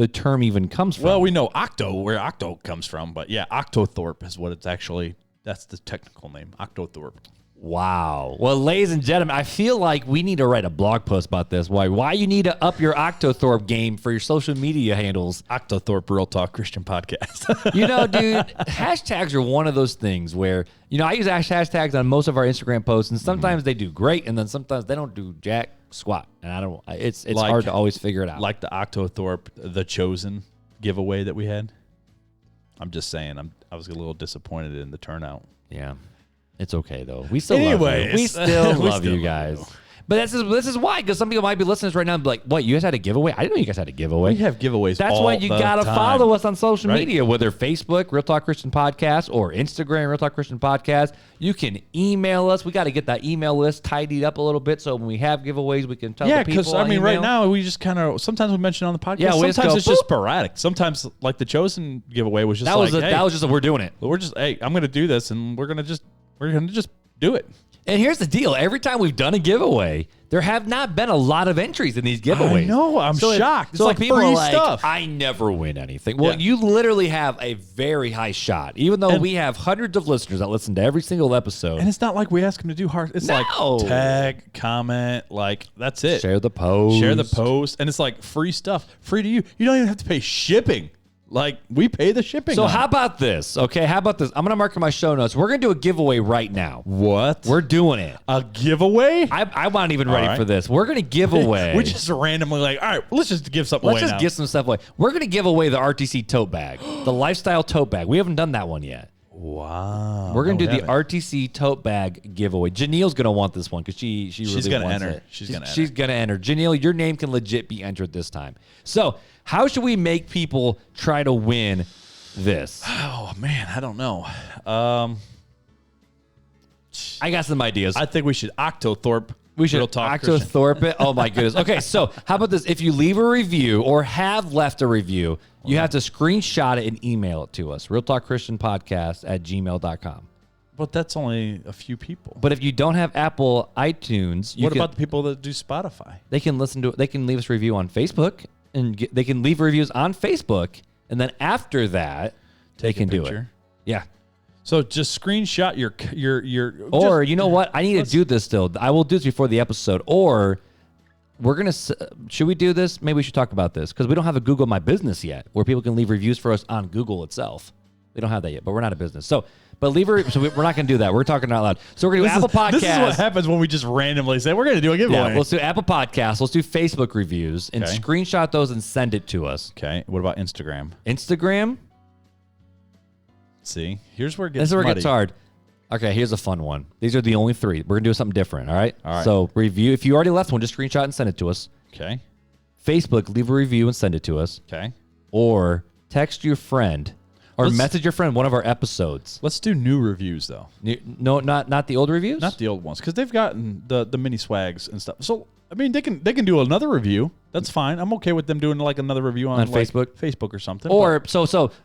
term even comes from. Well, we know where octo comes from, but yeah, Octothorpe is what it's actually, that's the technical name, Octothorpe. Wow. Well, ladies and gentlemen, I feel like we need to write a blog post about this. Why you need to up your Octothorpe game for your social media handles. Octothorpe Real Talk Christian Podcast. Dude, hashtags are one of those things where, I use hashtags on most of our Instagram posts, and sometimes they do great, and then sometimes they don't do jack squat. And it's hard to always figure it out. Like the Octothorpe, The Chosen giveaway that we had. I'm just saying, I was a little disappointed in the turnout. Yeah. It's okay, though. We still love you. We still love you guys. But this is why, because some people might be listening to this right now and be like, what, you guys had a giveaway? I didn't know you guys had a giveaway. We have giveaways. That's why you got to follow us on social media, whether Facebook, Real Talk Christian Podcast, or Instagram, Real Talk Christian Podcast. You can email us. We got to get that email list tidied up a little bit so when we have giveaways, we can tell the people. Yeah, because, right now, we just kind of, sometimes we mention it on the podcast. Yeah, sometimes it's just sporadic. Sometimes, like the Chosen giveaway was just that was just we're doing it. We're just, I'm going to do this, and we're going to just do it. And here's the deal. Every time we've done a giveaway, there have not been a lot of entries in these giveaways. I know. I'm shocked. It's like people free are like, stuff. I never win anything. Well, you literally have a very high shot, even though we have hundreds of listeners that listen to every single episode. And it's not like we ask them to do hard. It's like tag, comment, that's it. Share the post. And it's like free stuff. Free to you. You don't even have to pay shipping. We pay the shipping. So how about this? Okay, how about this? I'm going to mark in my show notes. We're going to do a giveaway right now. What? We're doing it. A giveaway? I'm not even ready for this. We're going to give away. We just randomly all right, let's just give something away now. Let's just give some stuff away. We're going to give away the RTC tote bag, the lifestyle tote bag. We haven't done that one yet. Wow. We're going to do the RTC tote bag giveaway. Janelle's going to want this one because she really wants it. She's going to enter. Janelle, your name can legit be entered this time. So how should we make people try to win this? Oh, man, I don't know. I got some ideas. I think we should Octothorpe. We should Octothorpe it. Oh, my goodness. Okay, so how about this? If you leave a review or have left a review, you have to screenshot it and email it to us, realtalkchristianpodcast@gmail.com. But that's only a few people. But if you don't have Apple iTunes, what about the people that do Spotify? They can listen to it. They can leave us a review on Facebook, and they can leave reviews on Facebook, and then after that, they can do it. Yeah. So just screenshot your or you know what? I need to do this still. I will do this before the episode. Or we're going to, should we do this? Maybe we should talk about this because we don't have a Google My Business yet where people can leave reviews for us on Google itself. We don't have that yet, but we're not a business. So, but we're not going to do that. We're talking out loud. So we're going to do Apple Podcasts. This is what happens when we just randomly say, we're going to do a giveaway. Yeah, let's do Apple Podcasts. Let's do Facebook reviews and screenshot those and send it to us. Okay. What about Instagram? Instagram? See, here's where it gets This is where it gets hard. Okay, here's a fun one. These are the only three. We're going to do something different, all right? All right. So review. If you already left one, just screenshot and send it to us. Okay. Facebook, leave a review and send it to us. Okay. Or text your friend Or message your friend one of our episodes. Let's do new reviews though. No, not the old reviews. Not the old ones, because they've gotten the mini swags and stuff. So I mean, they can do another review. That's fine. I'm okay with them doing like another review on like Facebook or something. Or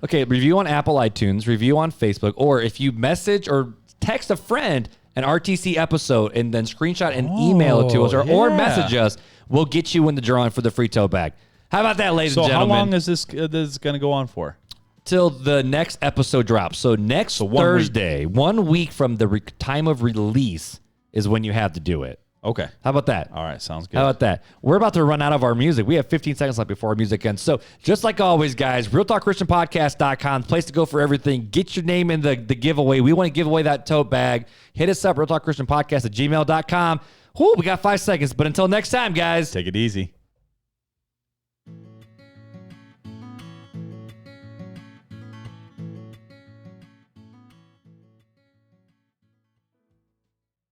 okay, review on Apple iTunes, review on Facebook, or if you message or text a friend an RTC episode and then screenshot and email it to us or message us, we'll get you in the drawing for the free tote bag. How about that, ladies and gentlemen? So how long is this going to go on for? Till the next episode drops. So next Thursday, 1 week from the time of release is when you have to do it. Okay. How about that? All right. Sounds good. How about that? We're about to run out of our music. We have 15 seconds left before our music ends. So just like always, guys, RealTalkChristianPodcast.com, place to go for everything. Get your name in the giveaway. We want to give away that tote bag. Hit us up, RealTalkChristianPodcast@gmail.com. Whoo, we got 5 seconds. But until next time, guys. Take it easy.